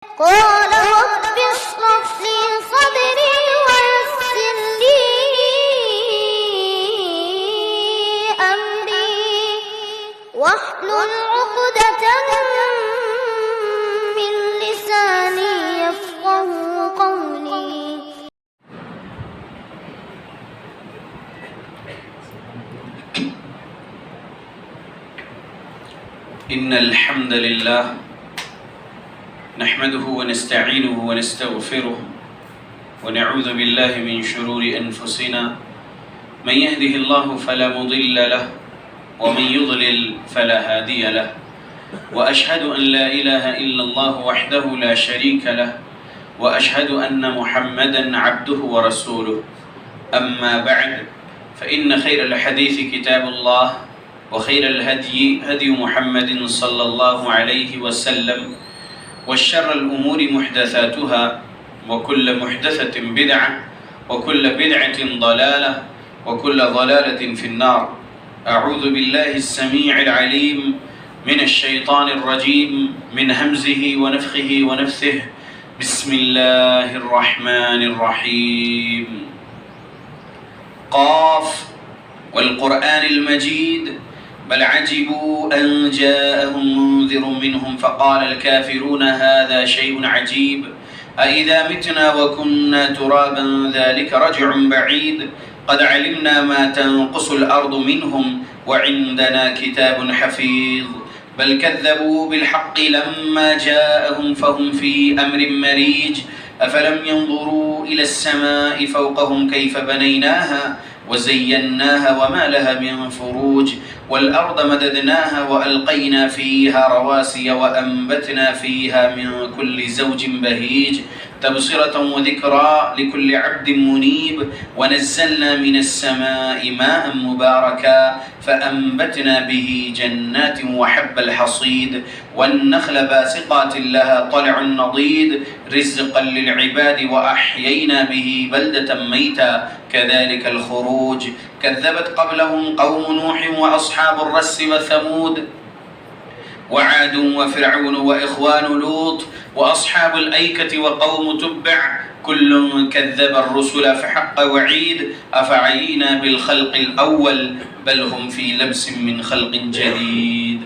قال رب اشرح لي صدري ويسر لي أمري واحلل عقدة من لساني يفقهوا قولي. إن الحمد لله نحمده ونستعينه ونستغفره ونعوذ بالله من شرور أنفسنا من يهده الله فلا مضل له ومن يضلل فلا هادي له وأشهد أن لا إله إلا الله وحده لا شريك له وأشهد أن محمدا عبده ورسوله. أما بعد فإن خير الحديث كتاب الله وخير الهدي هدي محمد صلى الله عليه وسلم والشر الأمور محدثاتها وكل محدثة بدعة وكل بدعة ضلالة وكل ضلالة في النار. أعوذ بالله السميع العليم من الشيطان الرجيم من همزه ونفخه ونفثه. بسم الله الرحمن الرحيم. قاف والقرآن المجيد بل عجبوا أن جاءهم منذر منهم فقال الكافرون هذا شيء عجيب أإذا متنا وكنا ترابا ذلك رجع بعيد قد علمنا ما تنقص الأرض منهم وعندنا كتاب حفيظ بل كذبوا بالحق لما جاءهم فهم في أمر مريج أفلم ينظروا إلى السماء فوقهم كيف بنيناها وزيناها وما لها من فروج والأرض مددناها وألقينا فيها رواسي وأنبتنا فيها من كل زوج بهيج تبصرة وذكرى لكل عبد منيب ونزلنا من السماء ماء مباركا فأنبتنا به جنات وحب الحصيد والنخل باسقات لها طلع نضيد رزقا للعباد وأحيينا به بلدة ميتا كذلك الخروج كذبت قبلهم قوم نوح وأصحاب الرس وثمود وعاد وفرعون وإخوان لوط وأصحاب الأيكة وقوم تبع كل كذب الرسل فحق وعيد أفعينا بالخلق الأول بل هم في لبس من خلق جديد.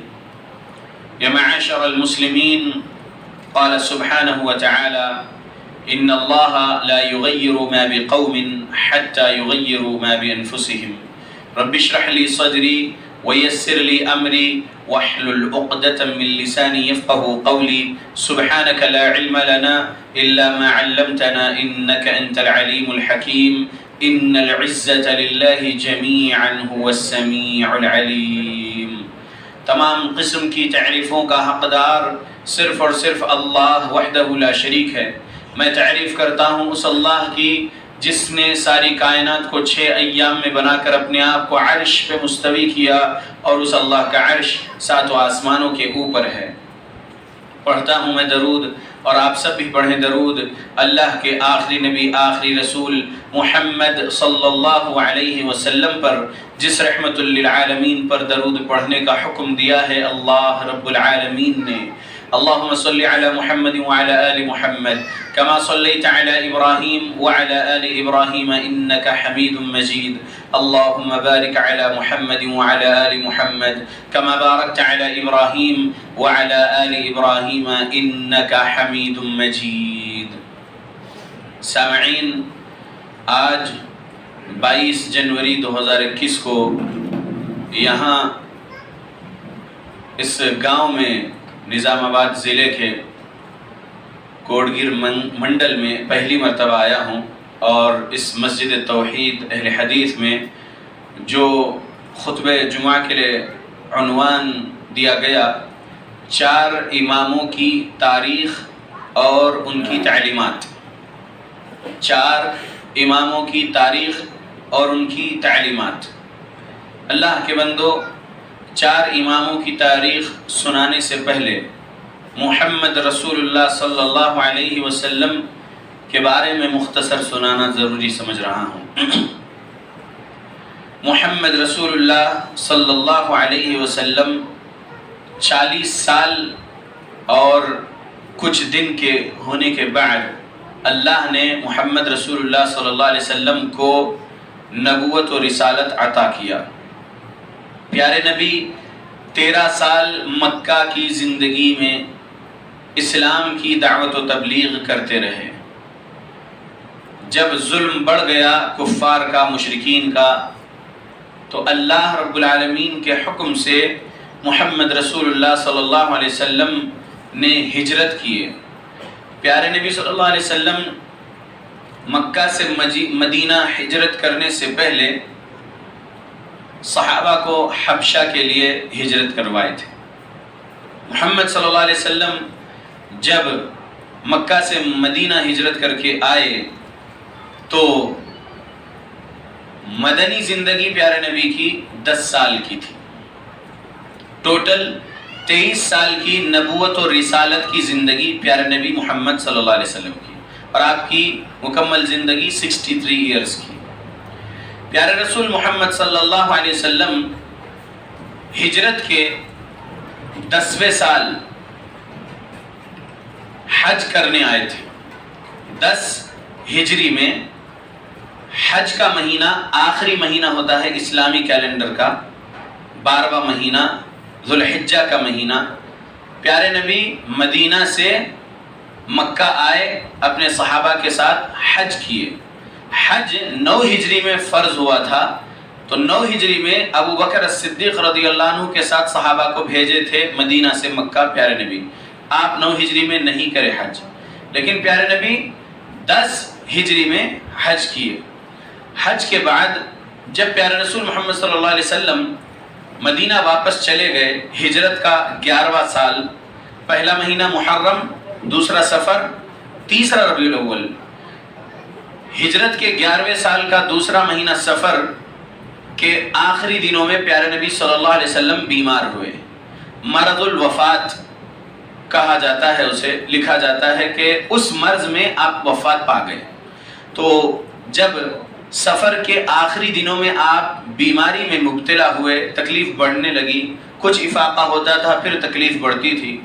يا معاشر المسلمين، قال سبحانه وتعالى إن الله لا يغير ما بقوم حتى يغيروا ما بأنفسهم رب اشرح لي صدري ويسر لي أمري واحلل عقدة من لساني يفقه قولي سبحانك لا علم لنا إلا ما علمتنا إنك أنت العليم الحكيم إن العزة لله جميعا هو السميع العليم. تمام قسم کی تعریفوں کا حقدار صرف اور صرف اللہ وحدہ لا شریک ہے. میں تعریف کرتا ہوں اس اللہ کی جس نے ساری کائنات کو 6 ایام میں بنا کر اپنے آپ کو عرش پہ مستوی کیا اور اس اللہ کا عرش 7 آسمانوں کے اوپر ہے. پڑھتا ہوں میں درود اور آپ سب بھی پڑھیں درود اللہ کے آخری نبی آخری رسول محمد صلی اللہ علیہ وسلم پر جس رحمت للعالمین پر درود پڑھنے کا حکم دیا ہے اللہ رب العالمین نے. اللهم صل على محمد وعلى آل محمد كما صليت على إبراهيم وعلى آل إبراهيم إنك حميد مجيد. اللهم بارك على محمد وعلى آل محمد كما باركت على إبراهيم وعلى آل إبراهيم إنك حميد مجيد. سامعین، آج 22 جنوری 2021 کو یہاں اس گاؤں میں نظام آباد ضلع کے کوڑگر منڈل میں پہلی مرتبہ آیا ہوں اور اس مسجد توحید اہل حدیث میں جو خطبہ جمعہ کے لیے عنوان دیا گیا 4 اماموں کی تاریخ اور ان کی تعلیمات. 4 اماموں کی تاریخ اور ان کی تعلیمات. اللہ کے بندو، 4 اماموں کی تاریخ سنانے سے پہلے محمد رسول اللہ صلی اللہ علیہ وسلم کے بارے میں مختصر سنانا ضروری سمجھ رہا ہوں. محمد رسول اللہ صلی اللہ علیہ وسلم 40 سال اور کچھ دن کے ہونے کے بعد اللہ نے محمد رسول اللہ صلی اللہ علیہ وسلم کو نبوت و رسالت عطا کیا۔ پیارے نبی 13 سال مکہ کی زندگی میں اسلام کی دعوت و تبلیغ کرتے رہے۔ جب ظلم بڑھ گیا کفار کا، مشرکین کا، تو اللہ رب العالمین کے حکم سے محمد رسول اللہ صلی اللہ علیہ وسلم نے ہجرت کیے۔ پیارے نبی صلی اللہ علیہ وسلم مکہ سے مدینہ ہجرت کرنے سے پہلے صحابہ کو حبشہ کے لیے ہجرت کروائے تھے۔ محمد صلی اللہ علیہ وسلم جب مکہ سے مدینہ ہجرت کر کے آئے تو مدنی زندگی پیارے نبی کی 10 سال کی تھی۔ ٹوٹل 23 سال کی نبوت اور رسالت کی زندگی پیارے نبی محمد صلی اللہ علیہ وسلم کی، اور آپ کی مکمل زندگی 63 ایئرز کی۔ پیارے رسول محمد صلی اللہ علیہ وسلم ہجرت کے 10ویں سال حج کرنے آئے تھے۔ 10 ہجری میں حج کا مہینہ آخری مہینہ ہوتا ہے اسلامی کیلنڈر کا، 12واں مہینہ ذوالحجہ کا مہینہ۔ پیارے نبی مدینہ سے مکہ آئے، اپنے صحابہ کے ساتھ حج کیے۔ حج 9 ہجری میں فرض ہوا تھا، تو 9 ہجری میں ابو بکر الصدیق رضی اللہ عنہ کے ساتھ صحابہ کو بھیجے تھے مدینہ سے مکہ پیارے نبی۔ آپ 9 ہجری میں نہیں کرے حج، لیکن پیارے نبی 10 ہجری میں حج کیے۔ حج کے بعد جب پیارے رسول محمد صلی اللہ علیہ وسلم مدینہ واپس چلے گئے، ہجرت کا 11واں سال، پہلا مہینہ محرم، دوسرا صفر، تیسرا ربیع الاول۔ ہجرت کے 11ویں سال کا دوسرا مہینہ صفر کے آخری دنوں میں پیارے نبی صلی اللہ علیہ وسلم بیمار ہوئے۔ مرض الوفات کہا جاتا ہے اسے، لکھا جاتا ہے کہ اس مرض میں آپ وفات پا گئے۔ تو جب سفر کے آخری دنوں میں آپ بیماری میں مبتلا ہوئے، تکلیف بڑھنے لگی، کچھ افاقہ ہوتا تھا پھر تکلیف بڑھتی تھی۔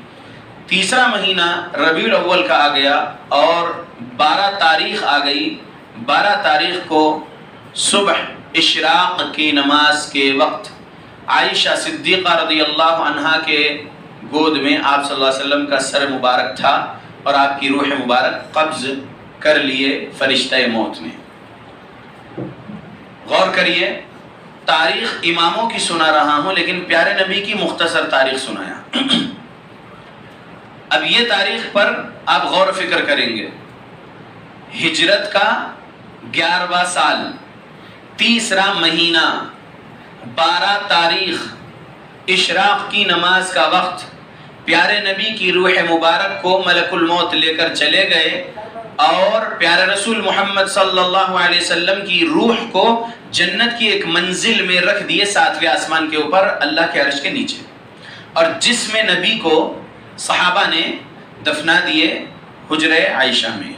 تیسرا مہینہ ربیع الاول کا آ گیا اور 12 تاریخ آ گئی۔ 12 تاریخ کو صبح اشراق کی نماز کے وقت عائشہ صدیقہ رضی اللہ عنہا کے گود میں آپ صلی اللہ علیہ وسلم کا سر مبارک تھا اور آپ کی روح مبارک قبض کر لیے فرشتہ موت نے۔ غور کریے، تاریخ اماموں کی سنا رہا ہوں لیکن پیارے نبی کی مختصر تاریخ سنایا۔ اب یہ تاریخ پر آپ غور و فکر کریں گے۔ ہجرت کا 11واں سال، تیسرا مہینہ، 12 تاریخ، اشراق کی نماز کا وقت، پیارے نبی کی روح مبارک کو ملک الموت لے کر چلے گئے اور پیارے رسول محمد صلی اللہ علیہ وسلم کی روح کو جنت کی ایک منزل میں رکھ دیے، 7ویں آسمان کے اوپر اللہ کے عرش کے نیچے، اور جسم نبی کو صحابہ نے دفنا دیے حجرہ عائشہ میں۔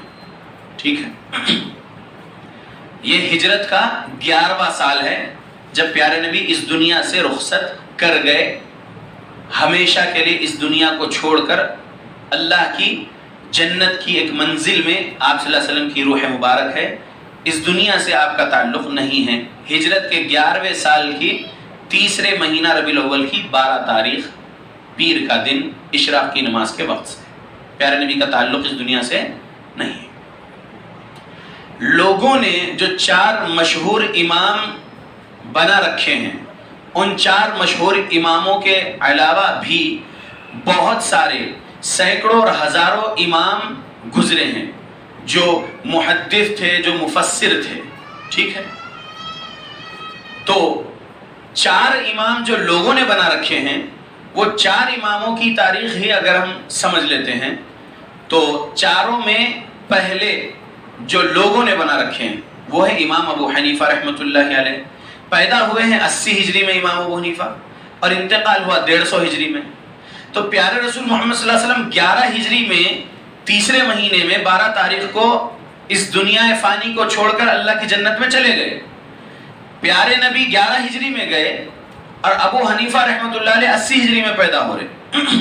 ٹھیک ہے، یہ ہجرت کا 11واں سال ہے جب پیارے نبی اس دنیا سے رخصت کر گئے، ہمیشہ کے لیے اس دنیا کو چھوڑ کر اللہ کی جنت کی ایک منزل میں آپ صلی اللہ علیہ وسلم کی روح مبارک ہے، اس دنیا سے آپ کا تعلق نہیں ہے۔ ہجرت کے 11ویں سال کی تیسرے مہینہ ربیع الاول کی 12 تاریخ پیر کا دن اشراق کی نماز کے وقت سے، پیارے نبی کا تعلق اس دنیا سے نہیں ہے۔ لوگوں نے جو 4 مشہور امام بنا رکھے ہیں، ان 4 مشہور اماموں کے علاوہ بھی بہت سارے سینکڑوں اور ہزاروں امام گزرے ہیں جو محدث تھے، جو مفسر تھے۔ ٹھیک ہے، تو 4 امام جو لوگوں نے بنا رکھے ہیں، وہ 4 اماموں کی تاریخ ہی اگر ہم سمجھ لیتے ہیں تو 4 میں پہلے جو لوگوں نے بنا رکھے ہیں وہ ہے امام ابو حنیفہ رحمۃ اللہ علیہ۔ پیدا ہوئے ہیں 80 ہجری میں امام ابو حنیفہ، اور انتقال ہوا 150 ہجری میں۔ تو پیارے رسول محمد صلی اللہ علیہ وسلم 11 ہجری میں تیسرے مہینے میں 12 تاریخ کو اس دنیا فانی کو چھوڑ کر اللہ کی جنت میں چلے گئے۔ پیارے نبی 11 ہجری میں گئے اور ابو حنیفہ رحمۃ اللہ علیہ 80 ہجری میں پیدا ہو رہے۔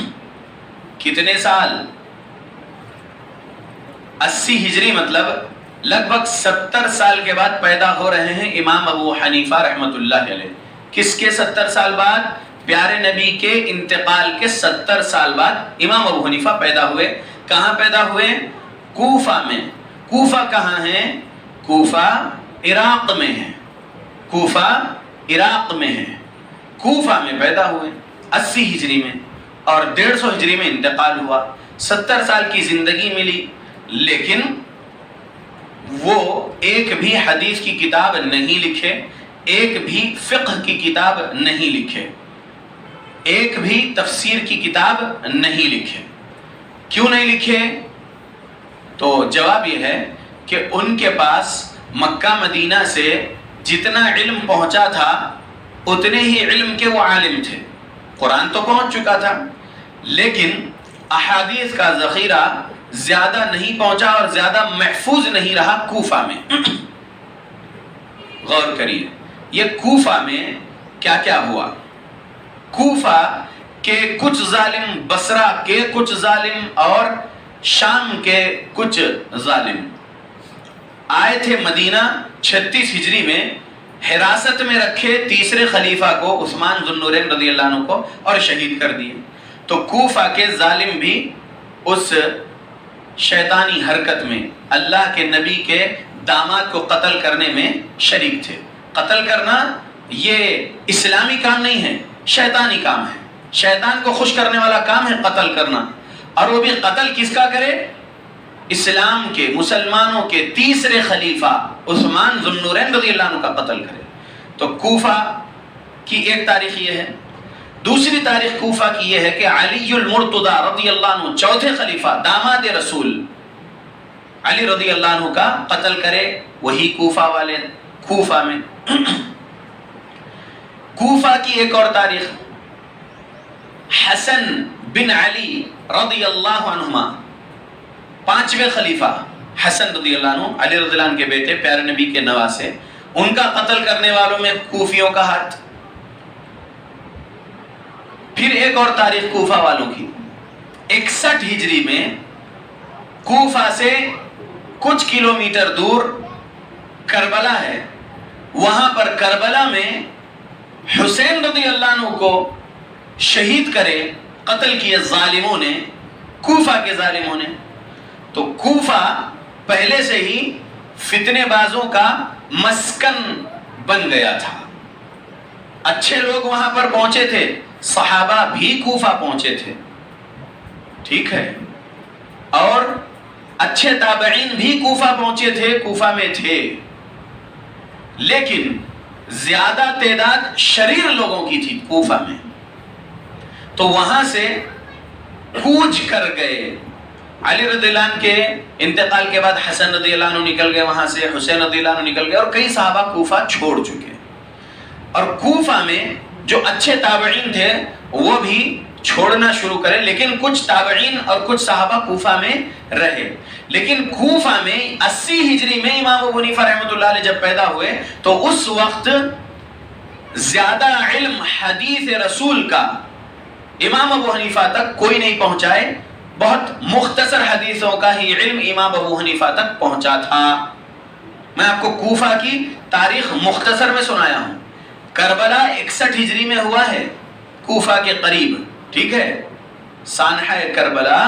کتنے سال؟ 80 ہجری مطلب لگ بھگ 70 سال کے بعد پیدا ہو رہے ہیں امام ابو حنیفہ رحمۃ اللہ علیہ. کس کے 70 سال بعد؟ پیارے نبی کے انتقال کے 70 سال بعد امام ابو حنیفہ پیدا ہوئے. کہاں پیدا ہوئے؟ کوفہ میں. کوفہ کہاں ہے؟ کوفہ عراق میں ہے. کوفہ عراق میں ہے. کوفہ میں پیدا ہوئے 80 ہجری میں اور 150 ہجری میں انتقال ہوا. 70 سال کی زندگی ملی، لیکن وہ ایک بھی حدیث کی کتاب نہیں لکھے، ایک بھی فقہ کی کتاب نہیں لکھے، ایک بھی تفسیر کی کتاب نہیں لکھے. کیوں نہیں لکھے؟ تو جواب یہ ہے کہ ان کے پاس مکہ مدینہ سے جتنا علم پہنچا تھا اتنے ہی علم کے وہ عالم تھے. قرآن تو پہنچ چکا تھا، لیکن احادیث کا ذخیرہ زیادہ نہیں پہنچا اور زیادہ محفوظ نہیں رہا کوفہ میں. غور کریے یہ کوفہ میں کیا کیا ہوا. کوفہ کے کچھ ظالم، بصرہ کے کچھ ظالم اور شام کے کچھ ظالم آئے تھے مدینہ 36 ہجری میں، حراست میں رکھے تیسرے خلیفہ کو عثمان ذو النورین رضی اللہ عنہ کو اور شہید کر دیے. تو کوفہ کے ظالم بھی اس شیطانی حرکت میں اللہ کے نبی کے داماد کو قتل کرنے میں شریک تھے. قتل کرنا یہ اسلامی کام نہیں ہے، شیطانی کام ہے. شیطان کو خوش کرنے والا کام ہے قتل کرنا، اور وہ بھی قتل کس کا کرے؟ اسلام کے، مسلمانوں کے تیسرے خلیفہ عثمان ذو النورین رضی اللہ عنہ کا قتل کرے. تو کوفہ کی ایک تاریخ یہ ہے. دوسری تاریخ کوفہ کی یہ ہے کہ علی المرتضی رضی اللہ عنہ چوتھے خلیفہ داماد رسول علی رضی اللہ عنہ کا قتل کرے، وہی کوفہ والے کوفہ میں. کوفہ کی ایک اور تاریخ حسن بن علی رضی اللہ عنہما، پانچویں خلیفہ حسن رضی اللہ عنہ، علی رضی اللہ عنہ کے بیٹے، پیارے نبی کے نواسے، ان کا قتل کرنے والوں میں کوفیوں کا ہاتھ. پھر ایک اور تاریخ کوفہ والوں کی 61 ہجری میں کوفہ سے کچھ کلومیٹر دور کربلا ہے. وہاں پر کربلا میں حسین رضی اللہ عنہ کو شہید کرے، قتل کیے ظالموں نے، کوفہ کے ظالموں نے. تو کوفہ پہلے سے ہی فتنے بازوں کا مسکن بن گیا تھا. اچھے لوگ وہاں پر پہنچے تھے، صحابہ بھی کوفہ پہنچے تھے، ٹھیک ہے، اور اچھے تابعین بھی کوفہ پہنچے تھے، کوفہ میں تھے. لیکن زیادہ تعداد شریر لوگوں کی تھی کوفہ میں، تو وہاں سے کوچ کر گئے. علی رضی اللہ عنہ کے انتقال کے بعد حسن رضی اللہ عنہ نکل گئے وہاں سے، حسین رضی اللہ عنہ نکل گئے، اور کئی صحابہ کوفہ چھوڑ چکے. اور کوفہ میں جو اچھے تابعین تھے وہ بھی چھوڑنا شروع کرے، لیکن کچھ تابعین اور کچھ صحابہ کوفہ میں رہے. لیکن کوفہ میں 80 ہجری میں امام ابو حنیفہ رحمۃ اللہ علیہ جب پیدا ہوئے تو اس وقت زیادہ علم حدیث رسول کا امام ابو حنیفہ تک کوئی نہیں پہنچائے. بہت مختصر حدیثوں کا ہی علم امام ابو حنیفہ تک پہنچا تھا. میں آپ کو کوفہ کی تاریخ مختصر میں سنایا ہوں. کربلا 61 ہجری میں ہوا ہے کوفہ کے قریب، ٹھیک ہے. سانحہ کربلا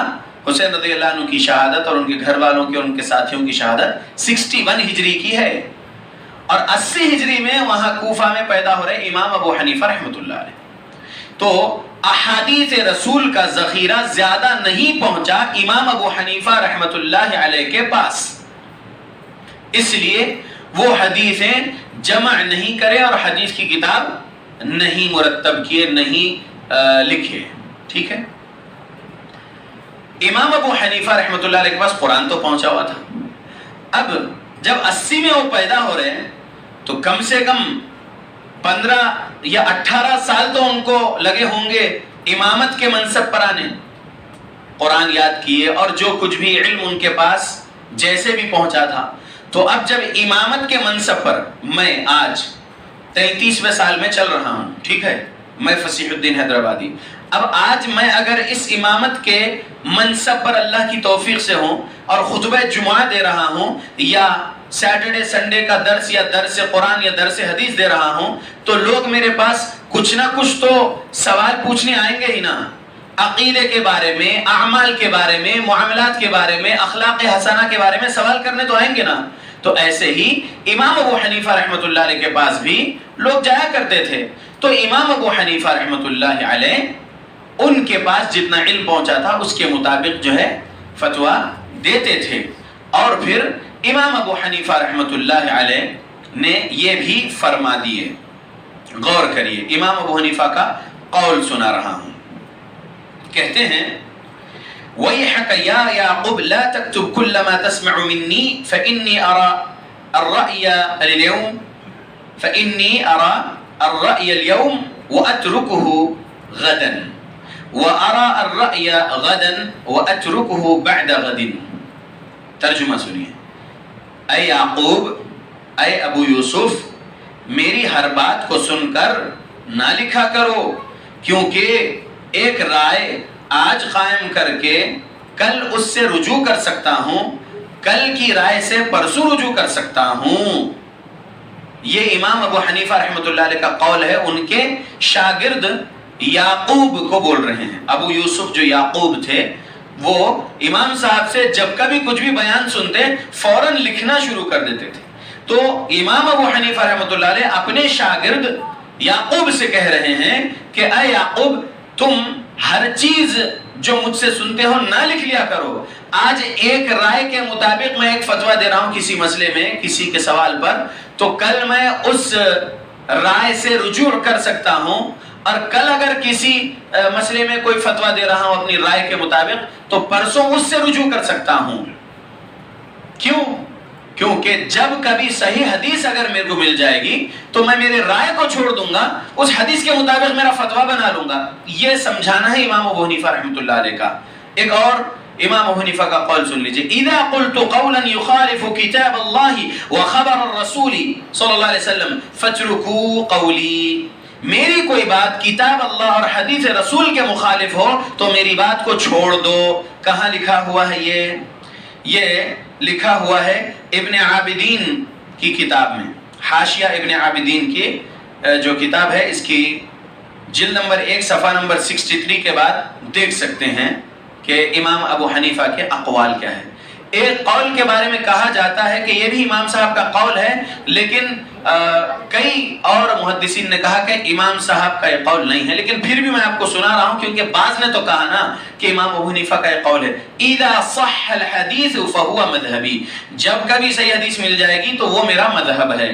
حسین رضی اللہ عنہ کی شہادت اور ان کے گھر والوں کی اور ان کے ساتھیوں کی شہادت 61 ہجری کی ہے، اور 80 ہجری میں وہاں کوفہ میں پیدا ہو رہے امام ابو حنیفہ رحمۃ اللہ علیہ. تو احادیث رسول کا ذخیرہ زیادہ نہیں پہنچا امام ابو حنیفہ رحمۃ اللہ علیہ کے پاس، اس لیے وہ حدیثیں جمع نہیں کرے اور حدیث کی کتاب نہیں مرتب کیے، نہیں لکھے، ٹھیک ہے. امام ابو حنیفہ رحمۃ اللہ علیہ کے پاس قرآن تو پہنچا ہوا تھا. اب جب 80 میں وہ پیدا ہو رہے ہیں تو کم سے کم 15 یا 18 سال تو ان کو لگے ہوں گے امامت کے منصب پر آنے. قرآن یاد کیے اور جو کچھ بھی علم ان کے پاس جیسے بھی پہنچا تھا. تو اب جب امامت کے منصب پر میں آج 33ویں سال میں چل رہا ہوں، ٹھیک ہے، میں فصیح الدین حیدرآبادی، اب آج میں اگر اس امامت کے منصب پر اللہ کی توفیق سے ہوں اور خطبہ جمعہ دے رہا ہوں یا سیٹرڈے سنڈے کا درس یا درس قرآن یا درس حدیث دے رہا ہوں تو لوگ میرے پاس کچھ نہ کچھ تو سوال پوچھنے آئیں گے ہی نا، عقیدے کے بارے میں، اعمال کے بارے میں، معاملات کے بارے میں، اخلاق حسنہ کے بارے میں سوال کرنے تو آئیں گے نا۔ تو ایسے ہی امام ابو حنیفہ رحمۃ اللہ علیہ کے پاس بھی لوگ جایا کرتے تھے، تو امام ابو حنیفہ رحمۃ اللہ علیہ ان کے پاس جتنا علم پہنچا تھا اس کے مطابق جو ہے فتویٰ دیتے تھے۔ اور پھر امام ابو حنیفہ رحمۃ اللہ علیہ نے یہ بھی فرما دیے، غور کریے، امام ابو حنیفہ کا قول سنا رہا ہوں، کہتے ہیں وَيْحَكَ يَا يَعْقُبْ لَا تَكْتُبْ كُلَّ مَا تَسْمَعُ مِنِّي فَإِنِّي أَرَى الرَّأْيَ الْيَوْمِ وَأَتْرُكُهُ غَدًا وَأَرَى الرَّأْيَ غَدًا وَأَتْرُكُهُ بَعْدَ غَدٍ۔ ترجمہ سنیے، اے یعقوب، اے ابو یوسف، میری ہر بات کو سن کر نہ لکھا کرو، کیونکہ ایک رائے آج قائم کر کے کل اس سے رجوع کر سکتا ہوں، کل کی رائے سے پرسوں رجوع کر سکتا ہوں۔ یہ امام ابو حنیفہ رحمۃ اللہ علیہ کا قول ہے، ان کے شاگرد یعقوب کو بول رہے ہیں۔ ابو یوسف جو یعقوب تھے وہ امام صاحب سے جب کبھی کچھ بھی بیان سنتے فوراً لکھنا شروع کر دیتے تھے۔ تو امام ابو حنیفہ رحمۃ اللہ علیہ اپنے شاگرد یعقوب سے کہہ رہے ہیں کہ اے یعقوب، تم ہر چیز جو مجھ سے سنتے ہو نہ لکھ لیا کرو۔ آج ایک رائے کے مطابق میں ایک فتویٰ دے رہا ہوں کسی مسئلے میں، کسی کے سوال پر، تو کل میں اس رائے سے رجوع کر سکتا ہوں، اور کل اگر کسی مسئلے میں کوئی فتویٰ دے رہا ہوں اپنی رائے کے مطابق تو پرسوں اس سے رجوع کر سکتا ہوں۔ کیوں؟ کیونکہ جب کبھی صحیح حدیث اگر میرے کو مل جائے گی تو میں میرے رائے کو چھوڑ دوں گا، اس حدیث کے مطابق میرا فتویٰ بنا لوں گا۔ یہ سمجھانا ہے امام ابو حنیفہ رحمۃ اللہ علیہ کا۔ ایک اور امام ابو حنیفہ کا قول سن لیجئے، اذا قلت قولا يخالف كتاب الله وخبر الرسول صلی اللہ علیہ وسلم فاتركوا قولی، میری کوئی بات کتاب اللہ اور حدیث رسول کے مخالف ہو تو میری بات کو چھوڑ دو۔ کہاں لکھا ہوا ہے یہ لکھا ہوا ہے ابن عابدین کی کتاب میں، حاشیہ ابن عابدین کی جو کتاب ہے، اس کی جلد نمبر 1 صفحہ نمبر 63 کے بعد دیکھ سکتے ہیں کہ امام ابو حنیفہ کے اقوال کیا ہے۔ ایک قول کے بارے میں کہا جاتا ہے کہ یہ بھی امام صاحب کا قول ہے، لیکن کئی اور محدثین نے کہا کہ امام صاحب کا یہ قول نہیں ہے، لیکن پھر بھی میں آپ کو سنا رہا ہوں کیونکہ بعض نے تو کہا نا کہ امام ابو حنیفہ کا یہ قول ہے، اذا صح الحدیث فهو مذہبی، جب کبھی صحیح حدیث مل جائے گی تو وہ میرا مذہب ہے۔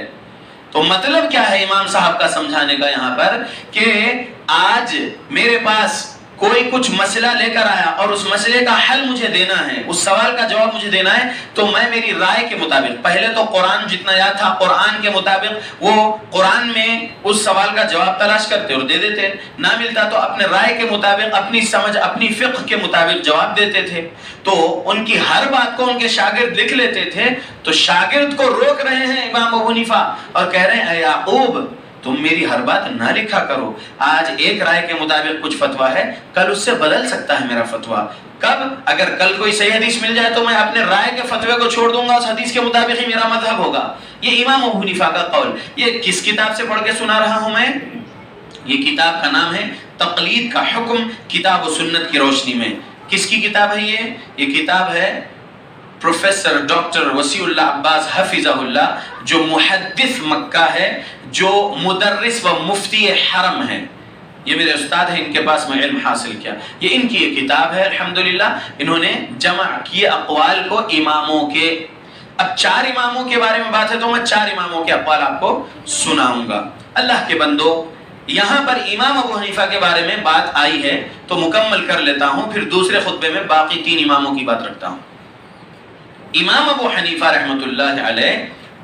تو مطلب کیا ہے امام صاحب کا سمجھانے کا یہاں پر کہ آج میرے پاس کوئی کچھ مسئلہ لے کر آیا اور اس مسئلے کا حل مجھے دینا ہے، اس سوال کا جواب مجھے دینا ہے، تو میں میری رائے کے مطابق، پہلے تو قرآن جتنا یاد تھا قرآن کے مطابق وہ قرآن میں اس سوال کا جواب تلاش کرتے اور دے دیتے، نہ ملتا تو اپنے رائے کے مطابق، اپنی سمجھ، اپنی فقہ کے مطابق جواب دیتے تھے۔ تو ان کی ہر بات کو ان کے شاگرد لکھ لیتے تھے، تو شاگرد کو روک رہے ہیں امام ابو حنیفہ اور کہہ رہے ہیں اے یعقوب، تم میری ہر بات نہ لکھا کرو۔ آج ایک رائے کے مطابق کچھ فتویٰ ہے، کل اس سے بدل سکتا ہے میرا فتویٰ۔ کب؟ اگر کل کوئی صحیح حدیث مل جائے تو میں اپنے رائے کے فتوے کو چھوڑ دوں گا، اس حدیث کے مطابق ہی میرا مذہب ہوگا۔ یہ امام ابو حنیفہ کا قول۔ یہ کس کتاب سے پڑھ کے سنا رہا ہوں میں؟ یہ کتاب کا نام ہے تقلید کا حکم کتاب و سنت کی روشنی میں۔ کس کی کتاب ہے یہ کتاب ہے پروفیسر ڈاکٹر وسیع اللہ عباس حفظہ اللہ، جو محدث مکہ ہے، جو مدرس و مفتی حرم ہے۔ یہ میرے استاد ہیں، ان کے پاس میں علم حاصل کیا۔ یہ ان کی ایک کتاب ہے، الحمدللہ انہوں نے جمع کیے اقوال کو اماموں کے۔ اب 4 اماموں کے بارے میں بات ہے تو میں 4 اماموں کے اقوال آپ کو سناؤں گا۔ اللہ کے بندو، یہاں پر امام ابو حنیفہ کے بارے میں بات آئی ہے تو مکمل کر لیتا ہوں، پھر دوسرے خطبے میں باقی 3 اماموں کی بات رکھتا ہوں۔ امام ابو حنیفہ رحمۃ اللہ علیہ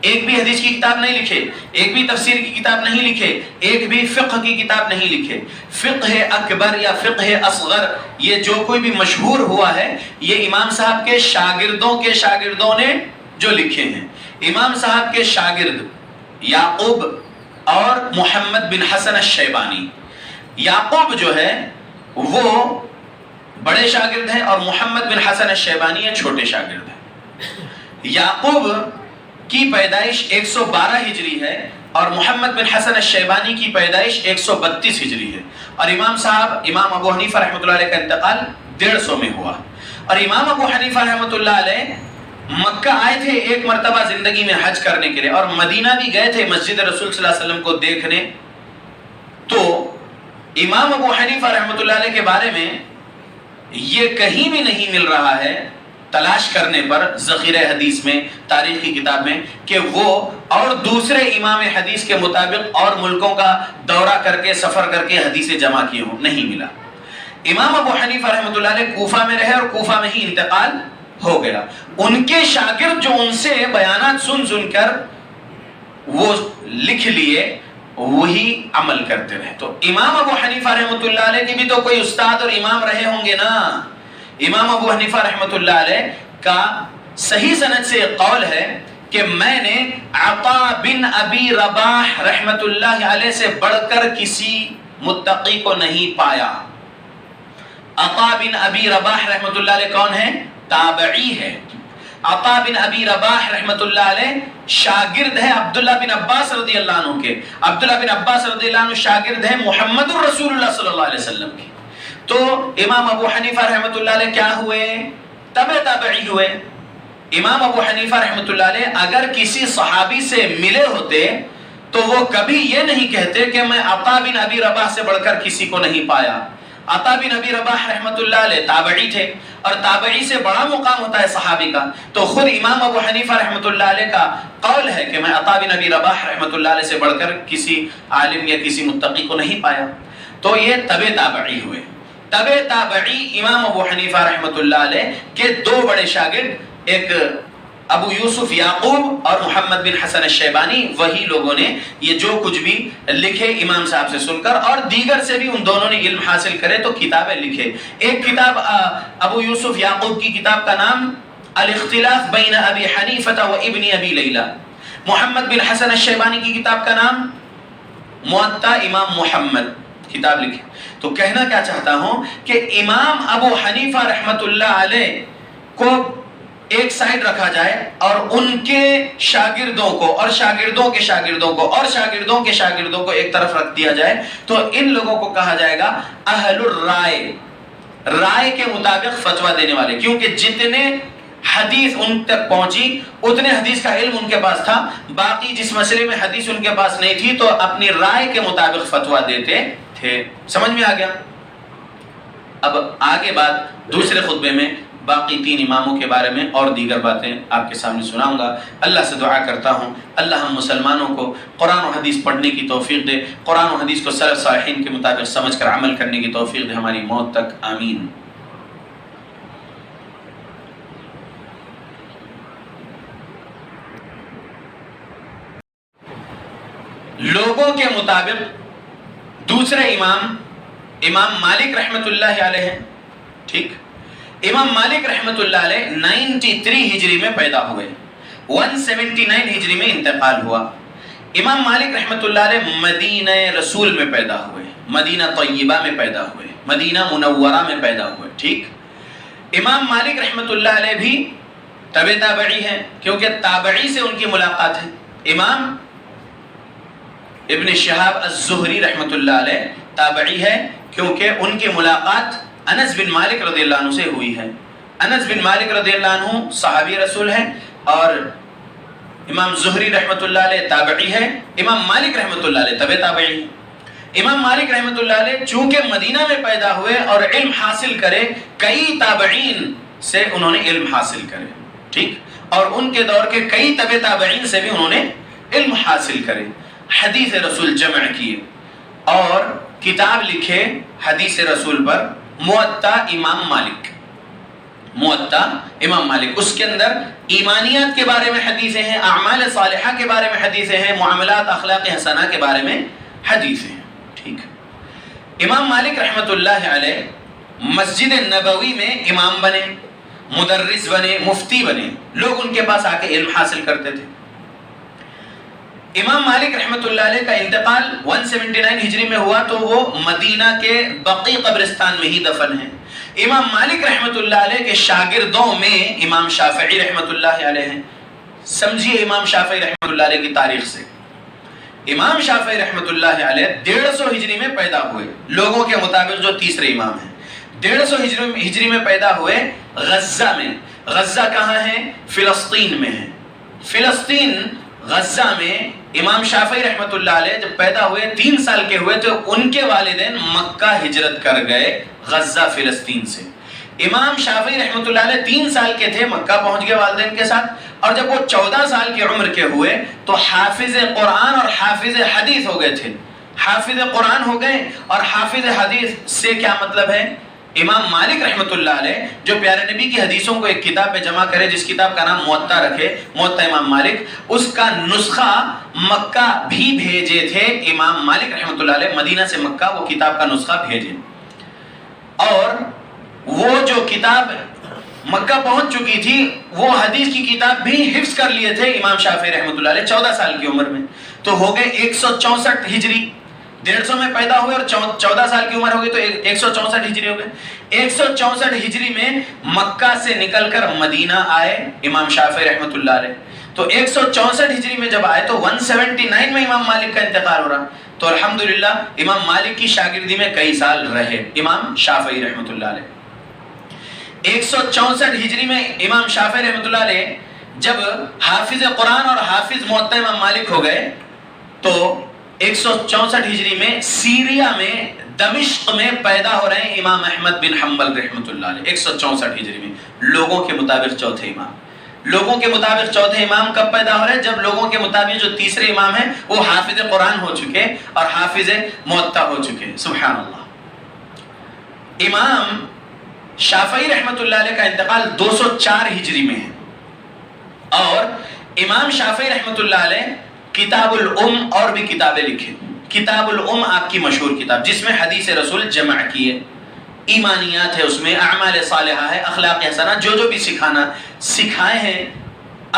ایک بھی حدیث کی کتاب نہیں لکھے، ایک بھی تفسیر کی کتاب نہیں لکھے، ایک بھی فقہ کی کتاب نہیں لکھے۔ فقہ اکبر یا فقہ اصغر یہ جو کوئی بھی مشہور ہوا ہے، یہ امام صاحب کے شاگردوں نے جو لکھے ہیں۔ امام صاحب کے شاگرد یعقوب اور محمد بن حسن الشیبانی۔ یعقوب جو ہے وہ بڑے شاگرد ہیں اور محمد بن حسن الشیبانی یہ چھوٹے شاگرد ہیں۔ یعقوب کی پیدائش 112 ہجری ہے اور محمد بن حسن الشیبانی کی پیدائش 132 ہجری ہے، اور امام ابو حنیفہ رحمۃ اللہ علیہ کا انتقال 150 میں ہوا۔ اور امام ابو حنیفہ رحمۃ اللہ علیہ مکہ آئے تھے ایک مرتبہ زندگی میں حج کرنے کے لیے، اور مدینہ بھی گئے تھے مسجد رسول صلی اللہ علیہ وسلم کو دیکھنے۔ تو امام ابو حنیفہ رحمۃ اللہ علیہ کے بارے میں یہ کہیں بھی نہیں مل رہا ہے تلاش کرنے پر ذخیرہ حدیث میں، تاریخی کتاب میں، کہ وہ اور دوسرے امام حدیث کے مطابق اور ملکوں کا دورہ کر کے سفر کر کے حدیثیں جمع کیے ہوں، نہیں ملا۔ امام ابو حنیفہ رحمۃ اللہ علیہ کوفہ میں رہے اور کوفہ میں ہی انتقال ہو گیا۔ ان کے شاگرد جو ان سے بیانات سن کر وہ لکھ لیے وہی عمل کرتے رہے۔ تو امام ابو حنیفہ رحمۃ اللہ علیہ کے بھی تو کوئی استاد اور امام رہے ہوں گے نا۔ امام ابو حنیفہ رحمۃ اللہ علیہ کا صحیح سند سے قول ہے کہ میں نے عطا بن ابی رباح رحمۃ اللہ علیہ سے بڑھ کر کسی متقی کو نہیں پایا۔ عطا بن ابی رباح رحمۃ اللہ علیہ کون ہے؟ تابعی ہے۔ عطا بن ابی رباح رحمۃ اللہ علیہ شاگرد ہے عبداللہ بن عباس رضی اللہ عنہ کے۔ عبداللہ بن عباس رضی اللہ عنہ شاگرد ہے محمد الرسول اللہ صلی اللہ علیہ وسلم کی۔ تو امام ابو حنیفہ رحمۃ اللہ علیہ کیا ہوئے؟ تبع تابعی ہوئے۔ امام ابو حنیفہ رحمۃ اللہ علیہ اگر کسی صحابی سے ملے ہوتے تو وہ کبھی یہ نہیں کہتے کہ میں عطا بن ابی رباح سے بڑھ کر کسی کو نہیں پایا۔ عطا بن ابی رباح رحمۃ اللہ علیہ تابعی تھے، اور تابعی سے بڑا مقام ہوتا ہے صحابی کا۔ تو خود امام ابو حنیفہ رحمۃ اللہ علیہ کا قول ہے کہ میں عطا بن ابی رباح رحمۃ اللہ علیہ سے بڑھ کر کسی عالم یا کسی متقی کو نہیں پایا۔ تو یہ تبع تابعی ہوئے۔ تبع تابعی امام ابو حنیفہ رحمۃ اللہ علیہ کے دو بڑے شاگرد، ایک ابو یوسف یعقوب اور محمد بن حسن الشیبانی، وہی لوگوں نے یہ جو کچھ بھی لکھے امام صاحب سے سن کر، اور دیگر سے بھی ان دونوں نے علم حاصل کرے تو کتابیں لکھے۔ ایک کتاب ابو یوسف یعقوب کی کتاب کا نام الاختلاف بین ابی حنیفہ و ابن ابی لیلہ، محمد بن حسن الشیبانی کی کتاب کا نام موطا امام محمد، کتاب لکھی۔ تو کہنا کیا چاہتا ہوں کہ امام ابو حنیفہ رحمۃ اللہ علیہ کو ایک سائیڈ رکھا جائے اور ان کے شاگردوں کو اور شاگردوں کے شاگردوں کو اور شاگردوں کے شاگردوں کو ایک طرف رکھ دیا جائے تو ان لوگوں کو کہا جائے گا اہل الرائے، رائے کے مطابق فتویٰ دینے والے، کیونکہ جتنے حدیث ان تک پہنچی اتنے حدیث کا علم ان کے پاس تھا، باقی جس مسئلے میں حدیث ان کے پاس نہیں تھی تو اپنی رائے کے مطابق فتویٰ دیتے تھے۔ سمجھ میں آ گیا؟ اب آگے بات دوسرے خطبے میں باقی 3 اماموں کے بارے میں اور دیگر باتیں آپ کے سامنے سناؤں گا۔ اللہ سے دعا کرتا ہوں اللہ ہم مسلمانوں کو قرآن و حدیث پڑھنے کی توفیق دے، قرآن و حدیث کو سلف صالحین کے مطابق سمجھ کر عمل کرنے کی توفیق دے ہماری موت تک، آمین۔ لوگوں کے مطابق دوسرے امام مالک رحمت اللہ علیہ ہیں، ٹھیک؟ امام مالک رحمت اللہ علیہ 93 ہجری میں پیدا ہوئے، 179 ہجری میں انتقال ہوا۔ امام مالک رحمت اللہ علیہ مدینہ رسول میں پیدا ہوئے، مدینہ طیبہ میں پیدا ہوئے، مدینہ منورہ میں پیدا ہوئے، ٹھیک؟ امام مالک رحمت اللہ علیہ بھی تبع تابعی ہیں، کیونکہ تابعی سے ان کی ملاقات ہے۔ امام ابن شہاب الزہری رحمت اللہ علیہ تابعی ہے، کیونکہ ان کی ملاقات انس بن مالک رضی اللہ عنہ سے ہوئی ہے۔ انس بن مالک رضی اللہ عنہ صحابی رسول ہیں، اور امام زہری رحمت اللہ علیہ تابعی ہے، امام مالک رحمت اللہ علیہ تبع تابعی ہے۔ امام مالک رحمت اللہ علیہ چونکہ مدینہ میں پیدا ہوئے اور علم حاصل کرے، کئی تابعین سے انہوں نے علم حاصل کرے، ٹھیک؟ اور ان کے دور کے کئی تبع تابعین سے بھی انہوں نے علم حاصل کرے، حدیث رسول جمع کیے اور کتاب لکھے حدیث رسول پر، موطا امام مالک، موطا امام مالک۔ اس کے اندر ایمانیات کے بارے میں حدیثیں ہیں، اعمال صالحہ کے بارے میں حدیثیں ہیں، معاملات اخلاق حسنہ کے بارے میں حدیثیں ہیں، ٹھیک؟ امام مالک رحمت اللہ علیہ مسجد نبوی میں امام بنے، مدرس بنے، مفتی بنے، لوگ ان کے پاس آ کے علم حاصل کرتے تھے۔ امام مالک رحمۃ اللہ علیہ کا انتقال 179 ہجری میں ہوا تو وہ مدینہ کے بقیع قبرستان میں ہی دفن ہیں۔ امام مالک رحمۃ اللہ علیہ کے شاگردوں میں امام شافعی رحمۃ اللہ علیہ ہیں۔ سمجھیے امام شافعی رحمۃ اللہ علیہ کی تاریخ سے، امام شافعی رحمۃ اللہ علیہ 150 ہجری میں پیدا ہوئے، لوگوں کے مطابق جو تیسرے امام ہیں 150 ہجری میں پیدا ہوئے غزہ میں۔ غزہ کہاں ہے؟ فلسطین میں ہے۔ فلسطین غزہ میں امام شافعی رحمۃ اللہ علیہ جب پیدا ہوئے 3 سال کے ہوئے تو ان کے والدین مکہ ہجرت کر گئے غزہ فلسطین سے۔ امام شافعی رحمۃ اللہ علیہ 3 سال کے تھے، مکہ پہنچ گئے والدین کے ساتھ، اور جب وہ 14 سال کی عمر کے ہوئے تو حافظ قرآن اور حافظ حدیث ہو گئے تھے۔ حافظ قرآن ہو گئے اور حافظ حدیث سے کیا مطلب ہے؟ امام مالک رحمۃ اللہ علیہ جو پیارے نبی کی حدیثوں کو ایک کتاب میں جمع کرے، جس کتاب کا نام موطا رکھے، موطا امام مالک، اس کا نسخہ مکہ بھی بھیجے تھے امام مالک رحمۃ اللہ علیہ، مدینہ سے مکہ وہ کتاب کا نسخہ بھیجے، اور وہ جو کتاب مکہ پہنچ چکی تھی وہ حدیث کی کتاب بھی حفظ کر لیے تھے امام شافعی رحمۃ اللہ علیہ 14 سال کی عمر میں، تو ہو گئے 164 ہجری۔ 150 میں پیدا ہوئے اور 14 سال کی عمر ہو گئی تو 164 ہجری ہو گئے۔ 164 ہجری میں مکہ سے نکل کر مدینہ آئے امام شافعی رحمۃ اللہ علیہ، تو 164 ہجری میں جب آئے تو 179 میں امام مالک کا انتقال ہو رہا، تو الحمدللہ امام مالک کی شاگردی میں کئی سال رہے امام شافعی رحمۃ اللہ علیہ۔ 164 ہجری میں امام شافعی رحمۃ اللہ علیہ جب حافظ قرآن اور حافظ موطا امام مالک ہو گئے تو 164 ہجری میں سیریا میں دمشق میں پیدا ہو رہے ہیں امام احمد بن حنبل رحمۃ اللہ علیہ 164 ہجری میں، لوگوں کے مطابق چوتھے امام۔ لوگوں کے مطابق چوتھے امام کب پیدا ہو رہے ہیں؟ جب لوگوں کے مطابق جو تیسرے امام ہیں وہ حافظ قرآن ہو چکے اور حافظ موطا ہو چکے۔ سبحان اللہ۔ امام شافعی رحمۃ اللہ علیہ کا انتقال 204 ہجری میں ہے، اور امام شافعی رحمۃ اللہ علیہ کتاب الام اور بھی کتابیں لکھیں۔ کتاب الام آپ کی مشہور کتاب جس میں حدیث رسول جمع کی ہے، ایمانیات ہے، اس میں اعمال صالحہ ہے، اخلاق حسنہ، جو بھی سکھائے ہیں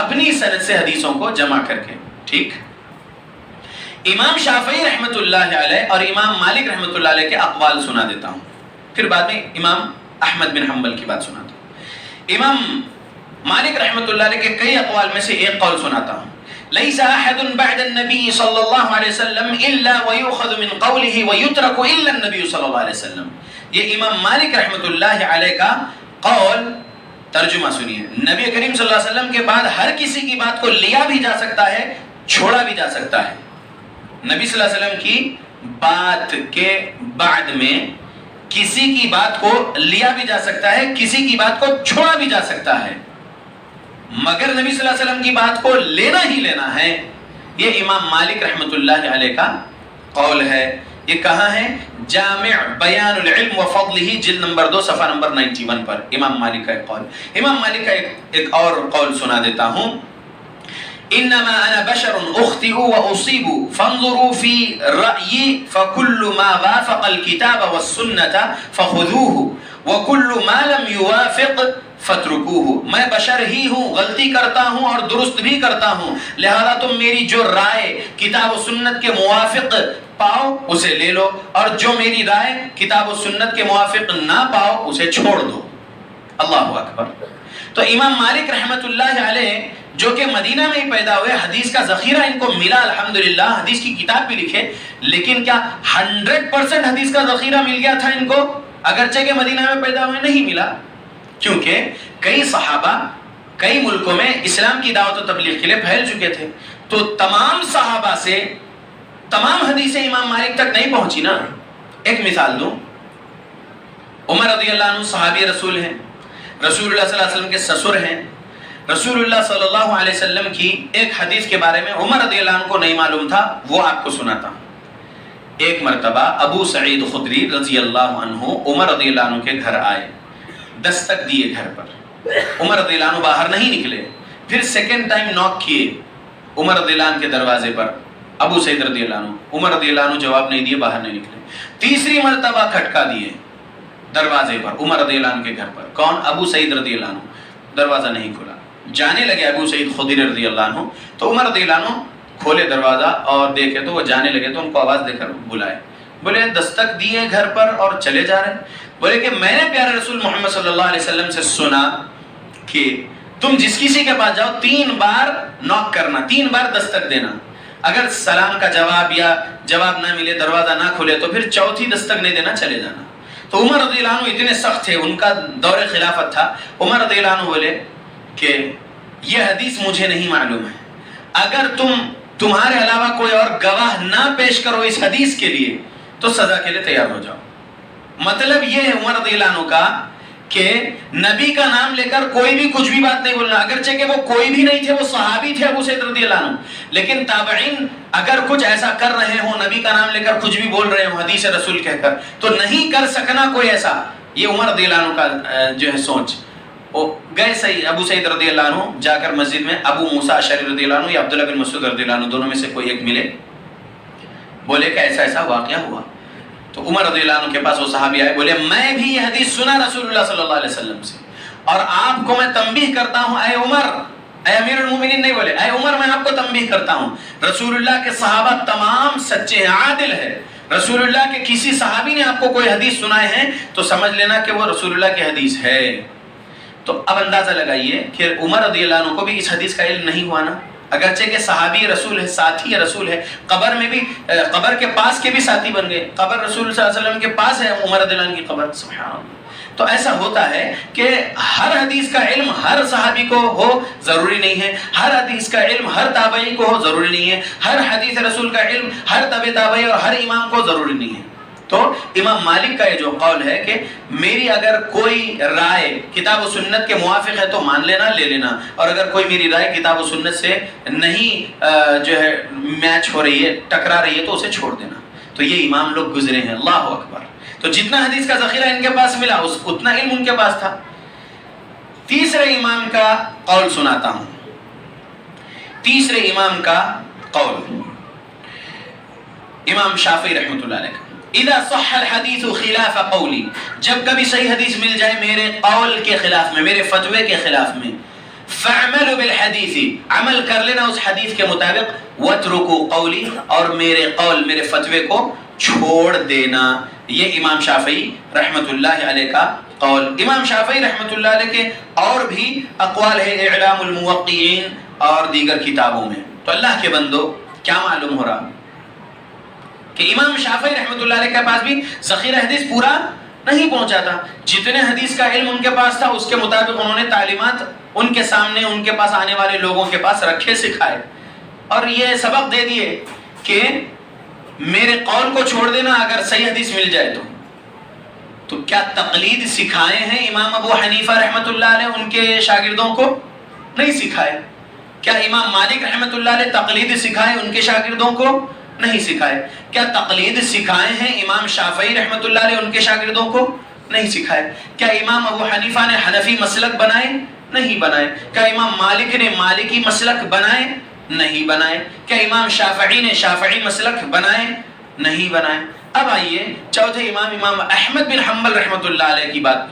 اپنی سند سے حدیثوں کو جمع کر کے۔ ٹھیک، امام شافعی رحمۃ اللہ علیہ اور امام مالک رحمۃ اللہ علیہ کے اقوال سنا دیتا ہوں، پھر بعد میں امام احمد بن حنبل کی بات سناتا ہوں۔ امام مالک رحمۃ اللہ علیہ کے کئی اقوال میں سے ایک قول سناتا ہوں، ليس احد بعد النبي صلى الله عليه وسلم الا ويؤخذ من قوله ويترك الا النبي صلى الله عليه وسلم۔ یہ امام مالک رحمۃ اللہ علیہ کا قول، ترجمہ سنیے، نبی کریم صلی اللہ علیہ وسلم کے بعد ہر کسی کی بات کو لیا بھی جا سکتا ہے، چھوڑا بھی جا سکتا ہے۔ نبی صلی اللہ علیہ وسلم کی بات کے بعد میں کسی کی بات کو لیا بھی جا سکتا ہے، کسی کی بات کو چھوڑا بھی جا سکتا ہے، مگر نبی صلی اللہ علیہ وسلم کی بات کو لینا ہی لینا ہے۔ یہ امام مالک رحمۃ اللہ علیہ کا قول ہے۔ یہ کہاں ہے؟ جامع بیان العلم و فضلہ جلد نمبر 2 صفحہ نمبر 91 پر امام مالک کا ایک قول۔ امام مالک کا ایک اور قول سنا دیتا ہوں، انما انا بشر اخطئ واصيب فانظروا في رايي فكل ما وافق الكتاب والسنه فخذوه وكل ما لم يوافق فترکوہ۔ میں بشر ہی ہوں، غلطی کرتا ہوں اور درست بھی کرتا ہوں، لہذا تم میری جو رائے کتاب و سنت کے موافق پاؤ اسے لے لو، اور جو میری رائے کتاب و سنت کے موافق نہ پاؤ اسے چھوڑ دو۔ اللہ اکبر۔ تو امام مالک رحمت اللہ علیہ جو کہ مدینہ میں ہی پیدا ہوئے، حدیث کا ذخیرہ ان کو ملا الحمدللہ، حدیث کی کتاب بھی لکھے، لیکن کیا 100% حدیث کا ذخیرہ مل گیا تھا ان کو؟ اگرچہ کہ مدینہ میں پیدا ہوئے نہیں ملا، کیونکہ کئی صحابہ کئی ملکوں میں اسلام کی دعوت و تبلیغ کے لیے پھیل چکے تھے، تو تمام صحابہ سے تمام حدیثیں امام مالک تک نہیں پہنچی نا۔ ایک مثال دوں، عمر رضی اللہ عنہ صحابی رسول ہیں، رسول اللہ صلی اللہ علیہ وسلم کے سسر ہیں، رسول اللہ صلی اللہ علیہ وسلم کی ایک حدیث کے بارے میں عمر رضی اللہ عنہ کو نہیں معلوم تھا، وہ آپ کو سناتا ہوں۔ ایک مرتبہ ابو سعید خدری رضی اللہ عنہ عمر رضی اللہ عنہ کے گھر آئے، دستک دیے گھر پر، عمر رضی اللہ عنہ باہر نہیں نکلے، پھر سیکنڈ ٹائم نوک کیے عمر رضی اللہ عنہ کے دروازے پر، ابو سعید رضی اللہ عنہ، عمر رضی اللہ عنہ جواب نہیں دیے، باہر نہیں نکلے، تیسری مرتبہ کھٹکا دیے دروازے پر عمر رضی اللہ عنہ کے گھر پر، کون؟ ابو سعید رضی اللہ عنہ، دروازہ نہیں کھلا، جانے لگے ابو سعید خدری رضی اللہ عنہ، تو عمر رضی اللہ عنہ کھولے دروازہ اور دیکھے تو وہ جانے لگے تو ان کو آواز دے کر بلائے. بولے دستک دیے گھر پر اور چلے جا رہے ہیں. بولے کہ میں نے پیارے رسول محمد صلی اللہ علیہ وسلم سے سنا کہ تم جس کسی کے پاس جاؤ 3 بار نوک کرنا، 3 بار دستک دینا. اگر سلام کا جواب یا جواب نہ ملے، دروازہ نہ کھلے تو پھر چوتھی دستک نہیں دینا، چلے جانا. تو عمر رضی اللہ عنہ اتنے سخت تھے، ان کا دور خلافت تھا. عمر رضی اللہ عنہ بولے کہ یہ حدیث مجھے نہیں معلوم ہے، اگر تمہارے علاوہ کوئی اور گواہ نہ پیش کرو اس حدیث کے لیے تو سزا کے لیے تیار ہو جاؤ. مطلب یہ ہے عمر رضی اللہ عنہ کا کہ نبی کا نام لے کر کوئی بھی کچھ بھی بات نہیں بولنا. اگرچہ کہ وہ کوئی بھی نہیں تھے، وہ صحابی تھے ابو سعید رضی اللہ عنہ، لیکن تابعین اگر کچھ ایسا کر رہے ہوں، نبی کا نام لے کر کچھ بھی بول رہے ہوں حدیث رسول کہہ کر، تو نہیں کر سکنا کوئی ایسا. یہ عمر رضی اللہ عنہ کا جو ہے سوچ. وہ گئے ابو سعید رضی اللہ عنہ جا کر مسجد میں ابو موسیٰ اشعری رضی اللہ عنہ یا عبداللہ بن مسعود رضی اللہ عنہ دونوں میں سے کوئی ایک ملے. بولے کہ ایسا ایسا واقعہ ہوا. تو عمر رضی اللہ عنہ کے پاس وہ صحابی آئے، بولے میں بھی یہ حدیث سنا رسول اللہ صلی اللہ علیہ وسلم سے، اور آپ کو میں تنبیہ کرتا ہوں اے عمر، اے امیر المومنین نہیں بولے، اے عمر میں آپ کو تنبیہ کرتا ہوں، رسول اللہ کے صحابہ تمام سچے ہیں، عادل ہے. رسول اللہ کے کسی صحابی نے آپ کو کوئی حدیث سنائے ہیں تو سمجھ لینا کہ وہ رسول اللہ کی حدیث ہے. تو اب اندازہ لگائیے کہ عمر رضی اللہ عنہ کو بھی اس حدیث کا علم نہیں ہوا نا، اگرچہ کہ صحابی رسول ہے، ساتھی رسول ہے، قبر میں بھی قبر کے پاس کے بھی ساتھی بن گئے. قبر رسول صلی اللہ علیہ وسلم کے پاس ہے عمر رضی اللہ عنہ کی قبر. سبحان اللہ. تو ایسا ہوتا ہے کہ ہر حدیث کا علم ہر صحابی کو ہو ضروری نہیں ہے، ہر حدیث کا علم ہر تابعی کو ہو ضروری نہیں ہے، ہر حدیث رسول کا علم ہر تابع تابعی اور ہر امام کو ضروری نہیں ہے. تو امام مالک کا یہ جو قول ہے کہ میری اگر کوئی رائے کتاب و سنت کے موافق ہے تو مان لینا، لے لینا، اور اگر کوئی میری رائے کتاب و سنت سے نہیں جو ہے میچ ہو رہی ہے، ٹکرا رہی ہے تو اسے چھوڑ دینا. تو یہ امام لوگ گزرے ہیں. اللہ اکبر. تو جتنا حدیث کا ذخیرہ ان کے پاس ملا اتنا علم ان کے پاس تھا. تیسرے امام کا قول سناتا ہوں. تیسرے امام کا قول امام شافعی رحمۃ اللہ علیہ. اذا صح الحدیث خلاف قولی، جب کبھی صحیح حدیث مل جائے میرے قول کے خلاف میں، میرے فتوے کے خلاف میں، فعملوا بالحدیث، عمل کر لینا اس حدیث کے مطابق، واترکوا قولی، اور میرے قول میرے فتوے کو چھوڑ دینا. یہ امام شافعی رحمۃ اللہ علیہ کا قول. امام شافعی رحمۃ اللہ علیہ کے اور بھی اقوال ہے اعلام الموقعین اور دیگر کتابوں میں. تو اللہ کے بندو کیا معلوم ہو رہا کہ امام شافعی رحمۃ اللہ علیہ کے پاس بھی ذخیرہ حدیث پورا نہیں پہنچا تھا. جتنے حدیث کا علم ان کے پاس تھا اس کے مطابق انہوں نے تعلیمات ان کے سامنے ان کے پاس آنے والے لوگوں کے پاس رکھے، سکھائے، اور یہ سبق دے دیے کہ میرے قول کو چھوڑ دینا اگر صحیح حدیث مل جائے تو کیا تقلید سکھائے ہیں امام ابو حنیفہ رحمۃ اللہ علیہ ان کے شاگردوں کو؟ نہیں سکھائے. کیا امام مالک رحمۃ اللہ علیہ تقلید سکھائے ان کے شاگردوں کو؟ نہیں سکھائے. کیا تقلید سکھائے ہیں امام شافعی رحمۃ اللہ علیہ ان کے شاگردوں کو؟ نہیں سکھائے. کیا امام ابو حنیفہ نے حنفی مسلک بنائے؟ نہیں بنائے. کیا امام مالک نے مالکی مسلک بنائے؟ نہیں بنائے. کیا امام شافعی نے شافعی مسلک بنائے؟ نہیں بنائے. اب آئیے چوتھے امام احمد بن حنبل رحمۃ اللہ علیہ کی بات.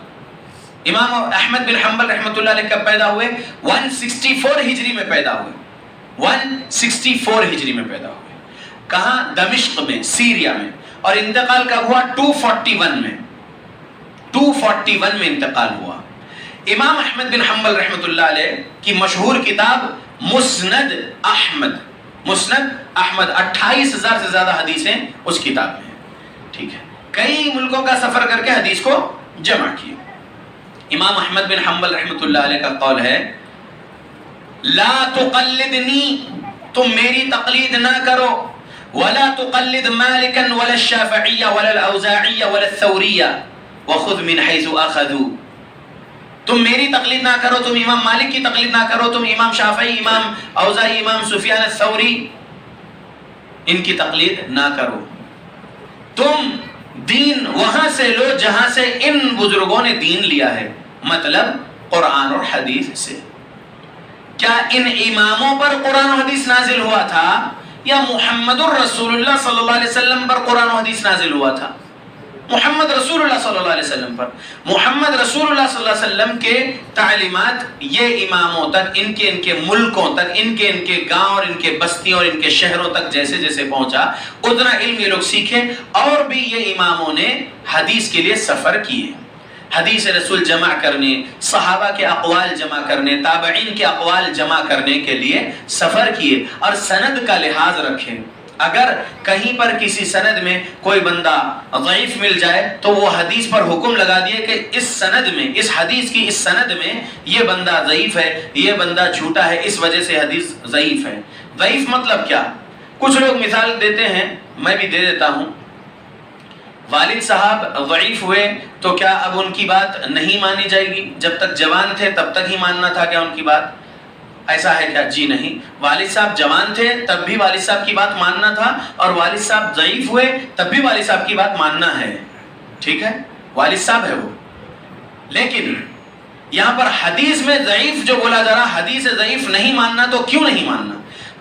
امام احمد بن حنبل رحمۃ اللہ علیہ کب پیدا ہوئے؟ 164 ہجری میں پیدا ہوئے. 164 ہجری میں پیدا ہوئے. کہاں؟ دمشق میں، سیریا میں. اور انتقال کب ہوا؟ 241 میں. 241 میں انتقال ہوا. امام احمد بن حنبل رحمۃ اللہ علیہ کی مشہور کتاب مسند احمد. مسند احمد 28,000 سے زیادہ حدیثیں اس کتاب میں ہیں. ٹھیک ہے. کئی ملکوں کا سفر کر کے حدیث کو جمع کیا. امام احمد بن حنبل رحمۃ اللہ علیہ کا قول ہے لا تقلدنی، تم میری تقلید نہ کرو، ولا تقلد مالکا ولا الشافعی ولا الاوزاعی ولا الثوری وخذ من حیث اخذوا. تم میری تقلید نہ کرو، تم امام مالک کی تقلید نہ کرو، تم امام شافعی، امام اوزاعی، امام سفیان الثوری ان کی تقلید نہ کرو. تم دین وہاں سے لو جہاں سے ان بزرگوں نے دین لیا ہے، مطلب قرآن اور حدیث سے. کیا ان اماموں پر قرآن و حدیث نازل ہوا تھا یا محمد الرسول اللہ صلی اللہ علیہ وسلم پر قرآن و حدیث نازل ہوا تھا؟ محمد رسول اللہ صلی اللہ علیہ وسلم پر. محمد رسول اللہ صلی اللہ علیہ وسلم کے تعلیمات یہ اماموں تک، ان کے ملکوں تک، ان کے گاؤں اور ان کے بستیوں اور ان کے شہروں تک جیسے جیسے پہنچا اتنا علم یہ لوگ سیکھے. اور بھی یہ اماموں نے حدیث کے لیے سفر کیے، حدیث رسول جمع کرنے، صحابہ کے اقوال جمع کرنے، تابعین کے اقوال جمع کرنے کے لیے سفر کیے اور سند کا لحاظ رکھے. اگر کہیں پر کسی سند میں کوئی بندہ ضعیف مل جائے تو وہ حدیث پر حکم لگا دیے کہ اس سند میں، اس حدیث کی اس سند میں یہ بندہ ضعیف ہے، یہ بندہ جھوٹا ہے، اس وجہ سے حدیث ضعیف ہے. ضعیف مطلب کیا؟ کچھ لوگ مثال دیتے ہیں، میں بھی دے دیتا ہوں. والد صاحب ضعیف ہوئے تو کیا اب ان کی بات نہیں مانی جائے گی؟ جب تک جوان تھے تب تک ہی ماننا تھا کیا ان کی بات؟ ایسا ہے کیا؟ جی نہیں. والد صاحب جوان تھے تب بھی والد صاحب کی بات ماننا تھا، اور والد صاحب ضعیف ہوئے تب بھی والد صاحب کی بات ماننا ہے. ٹھیک ہے، والد صاحب ہے وہ. لیکن یہاں پر حدیث میں ضعیف جو بولا جا رہا، حدیث ضعیف نہیں ماننا تو کیوں نہیں ماننا؟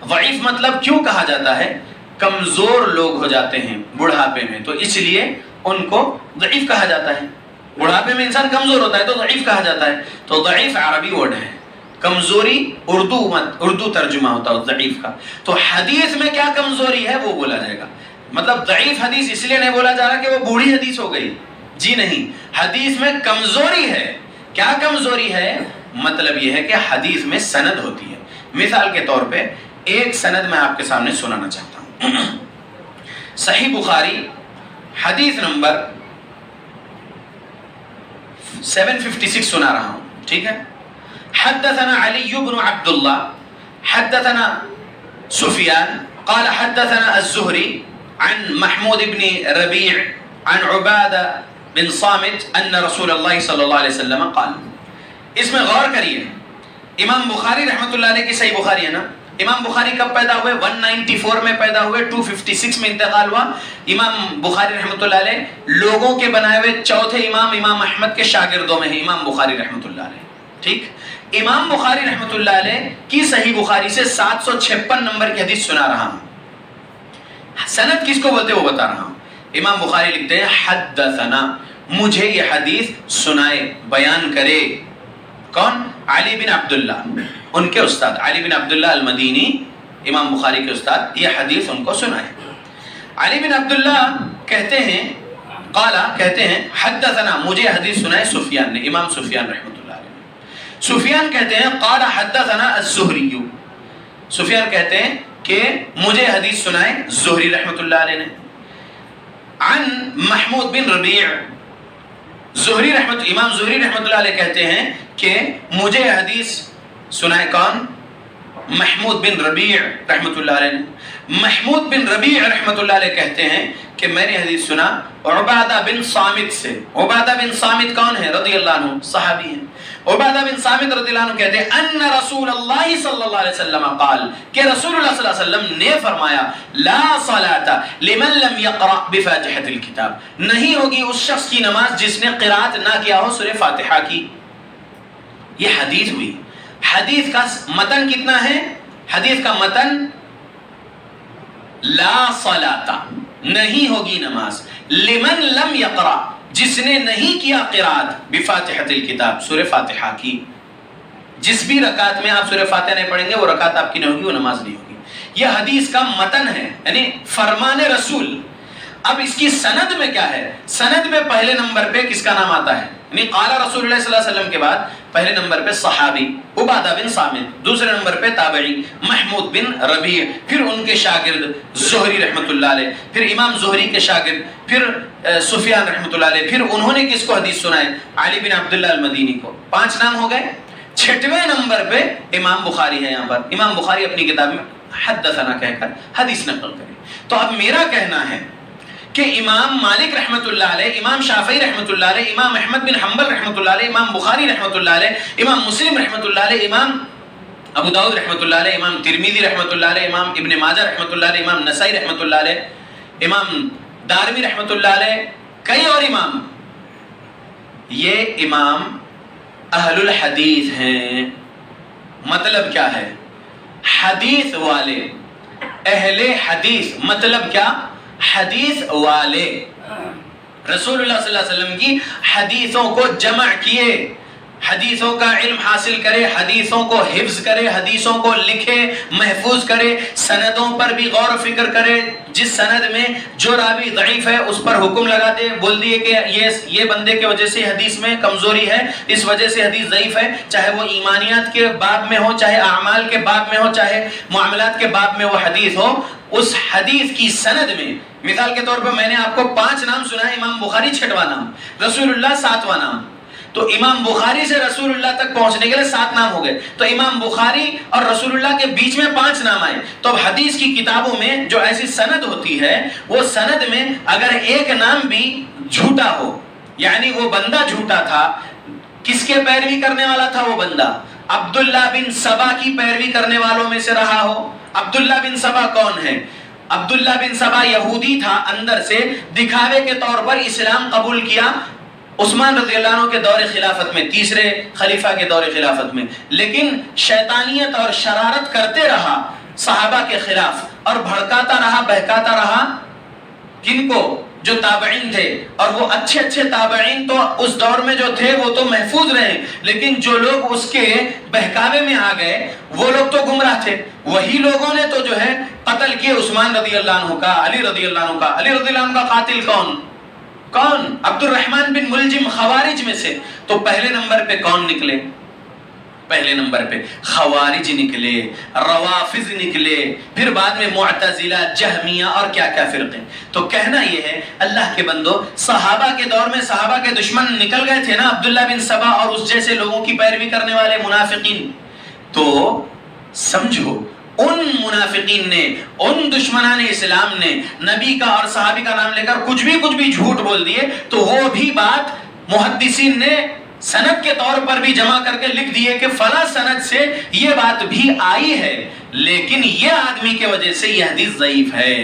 ضعیف مطلب کیوں کہا جاتا ہے؟ کمزور لوگ ہو جاتے ہیں بڑھاپے میں تو اس لیے ان کو ضعیف کہا جاتا ہے. بڑھاپے میں انسان کمزور ہوتا ہے تو ضعیف کہا جاتا ہے. تو ضعیف عربی ورڈ ہے، کمزوری اردو ترجمہ ہوتا ہے ضعیف کا. تو حدیث میں کیا کمزوری ہے وہ بولا جائے گا. مطلب ضعیف حدیث اس لیے نہیں بولا جا رہا کہ وہ بوڑھی حدیث ہو گئی، جی نہیں. حدیث میں کمزوری ہے. کیا کمزوری ہے؟ مطلب یہ ہے کہ حدیث میں سند ہوتی ہے. مثال کے طور پہ ایک سند میں آپ کے سامنے سنانا چاہتا ہوں. صحیح بخاری حدیث نمبر 756 سنا رہا ہوں. ٹھیک ہے. حدثنا علي بن عبد الله حدثنا سفيان قال حدثنا الزهري عن محمود بن ربيع عن عبادة بن صامت أن رسول الله صلى الله عليه وسلم قال. اس میں غور کریے، امام بخاری رحمۃ اللہ علیہ کی صحیح بخاری ہے نا. امام بخاری کب پیدا ہوئے؟ 194 میں پیدا ہوئے، 256 میں انتقال ہوا. امام بخاری رحمۃ اللہ علیہ لوگوں کے بنائے ہوئے چوتھے امام امام احمد کے شاگردوں میں ہیں امام بخاری رحمۃ اللہ علیہ. ٹھیک. امام بخاری رحمۃ اللہ علیہ کی صحیح بخاری سے 756 نمبر کی حدیث سنا رہا ہوں. سند کس کو بولتے وہ بتا رہا ہوں. امام بخاری لکھتے ہیں حدثنا، مجھے یہ حدیث سنائے، بیان کرے. کون؟ علی بن عبداللہ، ان کے استاد علی بن عبداللہ المدینی امام بخاری کے استاد، یہ حدیث ان کو سنائے. علی بن عبداللہ کہتے ہیں قالا، کہتے ہیں حدثنا، مجھے حدیث سنائے سفیان نے، امام سفیان رحمۃ اللہ علیہ. سفیان کہتے ہیں قال حدثنا الزہری، سفیان کہتے ہیں کہ مجھے حدیث سنائے زہری رحمۃ اللہ علیہ نے. عن محمود بن ربیع، زہری امام زہری رحمۃ اللہ علیہ کہتے ہیں کہ مجھے حدیث سنائے کون؟ محمود بن ربیع رحمۃ اللہ علیہ نے. محمود بن ربیع رحمۃ اللہ علیہ کہتے ہیں کہ میں نے حدیث سنا عبادہ بن صامت سے. عبادہ بن صامت کون ہے؟ رضی اللہ عنہ، صحابی ہیں. عبادہ بن صامت رضی اللہ عنہ کہتے ہیں ان رسول اللہ صلی اللہ علیہ وسلم قال، کہ رسول اللہ صلی اللہ علیہ وسلم نے فرمایا لا صلاة لمن لم يقرأ بفاتحة الكتاب، نہیں ہوگی اس شخص کی نماز جس نے قرات نہ کیا ہو سورہ فاتحہ کی. یہ حدیث ہوئی. حدیث کا متن کتنا ہے؟ حدیث کا متن لا صلاة، نہیں ہوگی نماز، لمن لم يقرأ، جس نے نہیں کیا قرات بفاتحۃ الکتاب، سورہ فاتحہ کی. جس بھی رکعت میں آپ سورہ فاتحہ نہیں پڑھیں گے وہ رکعت آپ کی نہیں ہوگی، وہ نماز نہیں ہوگی. یہ حدیث کا متن ہے، یعنی فرمان رسول. اب اس کی سند میں کیا ہے؟ سند میں پہلے نمبر پہ کس کا نام آتا ہے؟ یعنی قال رسول اللہ صلی اللہ علیہ وسلم کے بعد پہلے نمبر پہ صحابی عبادہ بن صامت، دوسرے نمبر پہ تابعی محمود بن ربیع، پھر ان کے شاگرد زہری رحمۃ اللہ علیہ، پھر امام زہری کے شاگرد، پھر سفیان رحمۃ اللہ علیہ، پھر انہوں نے کس کو حدیث سنائے؟ علی بن عبداللہ المدینی کو. 5 نام ہو گئے. 6ویں نمبر پہ امام بخاری ہے. یہاں پر امام بخاری اپنی کتاب میں حدثنا کہہ کر حدیث نقل کرے. تو اب میرا کہنا ہے کہ امام مالک رحمۃ اللہ علیہ، امام شافعی رحمۃ اللہ علیہ، امام احمد بن حنبل رحمۃ اللہ علیہ، امام بخاری رحمۃ اللہ علیہ، امام مسلم رحمۃ اللہ علیہ، امام ابو داؤد رحمۃ اللہ علیہ، امام ترمذی رحمۃ اللہ علیہ، امام ابن ماجہ رحمۃ اللہ علیہ، امام نسائی رحمۃ اللہ علیہ، امام دارمی رحمۃ اللہ علیہ، کئی اور امام، یہ امام اہل الحدیث ہیں. مطلب کیا ہے؟ حدیث والے، اہل حدیث. مطلب کیا؟ حدیث والے. رسول اللہ صلی اللہ علیہ وسلم کی حدیثوں کو جمع کیے، حدیثوں کا علم حاصل کرے، حدیثوں کو حفظ کرے، حدیثوں کو لکھے، محفوظ کرے، سندوں پر بھی غور و فکر کرے، جس سند میں جو راوی ضعیف ہے اس پر حکم لگا دے، بول دیے کہ یہ بندے کی وجہ سے حدیث میں کمزوری ہے، اس وجہ سے حدیث ضعیف ہے، چاہے وہ ایمانیات کے باب میں ہو، چاہے اعمال کے باب میں ہو، چاہے معاملات کے باب میں وہ حدیث ہو، اس حدیث کی سند میں مثال کے طور پر میں نے آپ کو 5 نام سنا ہے، امام بخاری 6واں نام، رسول اللہ 7واں نام، تو امام بخاری سے رسول اللہ تک پہنچنے کے لیے 7 نام ہو گئے، تو امام بخاری اور رسول اللہ کے بیچ میں 5 نام آئے۔ تو اب حدیث کی کتابوں میں جو ایسی سند ہوتی ہے، وہ سند میں اگر ایک نام بھی جھوٹا ہو، یعنی وہ بندہ جھوٹا تھا، کس کے پیروی کرنے والا تھا وہ بندہ؟ عبداللہ بن سبا کی پیروی کرنے والوں میں سے رہا ہو۔ عبداللہ بن سبا کون ہے؟ عبداللہ بن سبا یہودی تھا، اندر سے دکھاوے کے طور پر اسلام قبول کیا عثمان رضی اللہ عنہ کے دور خلافت میں، تیسرے خلیفہ کے دور خلافت میں، لیکن شیطانیت اور شرارت کرتے رہا صحابہ کے خلاف، اور بھڑکاتا رہا، بہکاتا رہا کن کو؟ جو تابعین تھے، اور وہ اچھے تابعین تو اس دور میں جو تھے وہ تو محفوظ رہے، لیکن جو لوگ اس کے بہکاوے میں آ گئے وہ لوگ تو گمراہ تھے۔ وہی لوگوں نے تو جو ہے قتل کیے عثمان رضی اللہ عنہ کا، علی رضی اللہ عنہ کا۔ علی رضی اللہ عنہ کا قاتل کون؟ عبد الرحمن بن ملجم، خوارج میں سے۔ تو پہلے نمبر پہ کون نکلے؟ پہلے نمبر پہ خوارج نکلے، روافض نکلے، پھر بعد میں معتزلہ، جہمیہ اور کیا کیا فرقے۔ تو کہنا یہ ہے اللہ کے بندو، صحابہ کے دور میں صحابہ کے دشمن نکل گئے تھے نا، عبداللہ بن سبا اور اس جیسے لوگوں کی پیروی کرنے والے منافقین۔ تو سمجھو ان منافقین نے، ان دشمنان اسلام نے نبی کا اور صحابی کا نام لے کر کچھ بھی جھوٹ بول دیے، تو وہ بھی بات محدثین نے سند کے طور پر بھی جمع کر کے لکھ دیے کہ فلاں سند سے یہ بات بھی آئی ہے، لیکن یہ آدمی کے وجہ سے یہ حدیث ضعیف ہے۔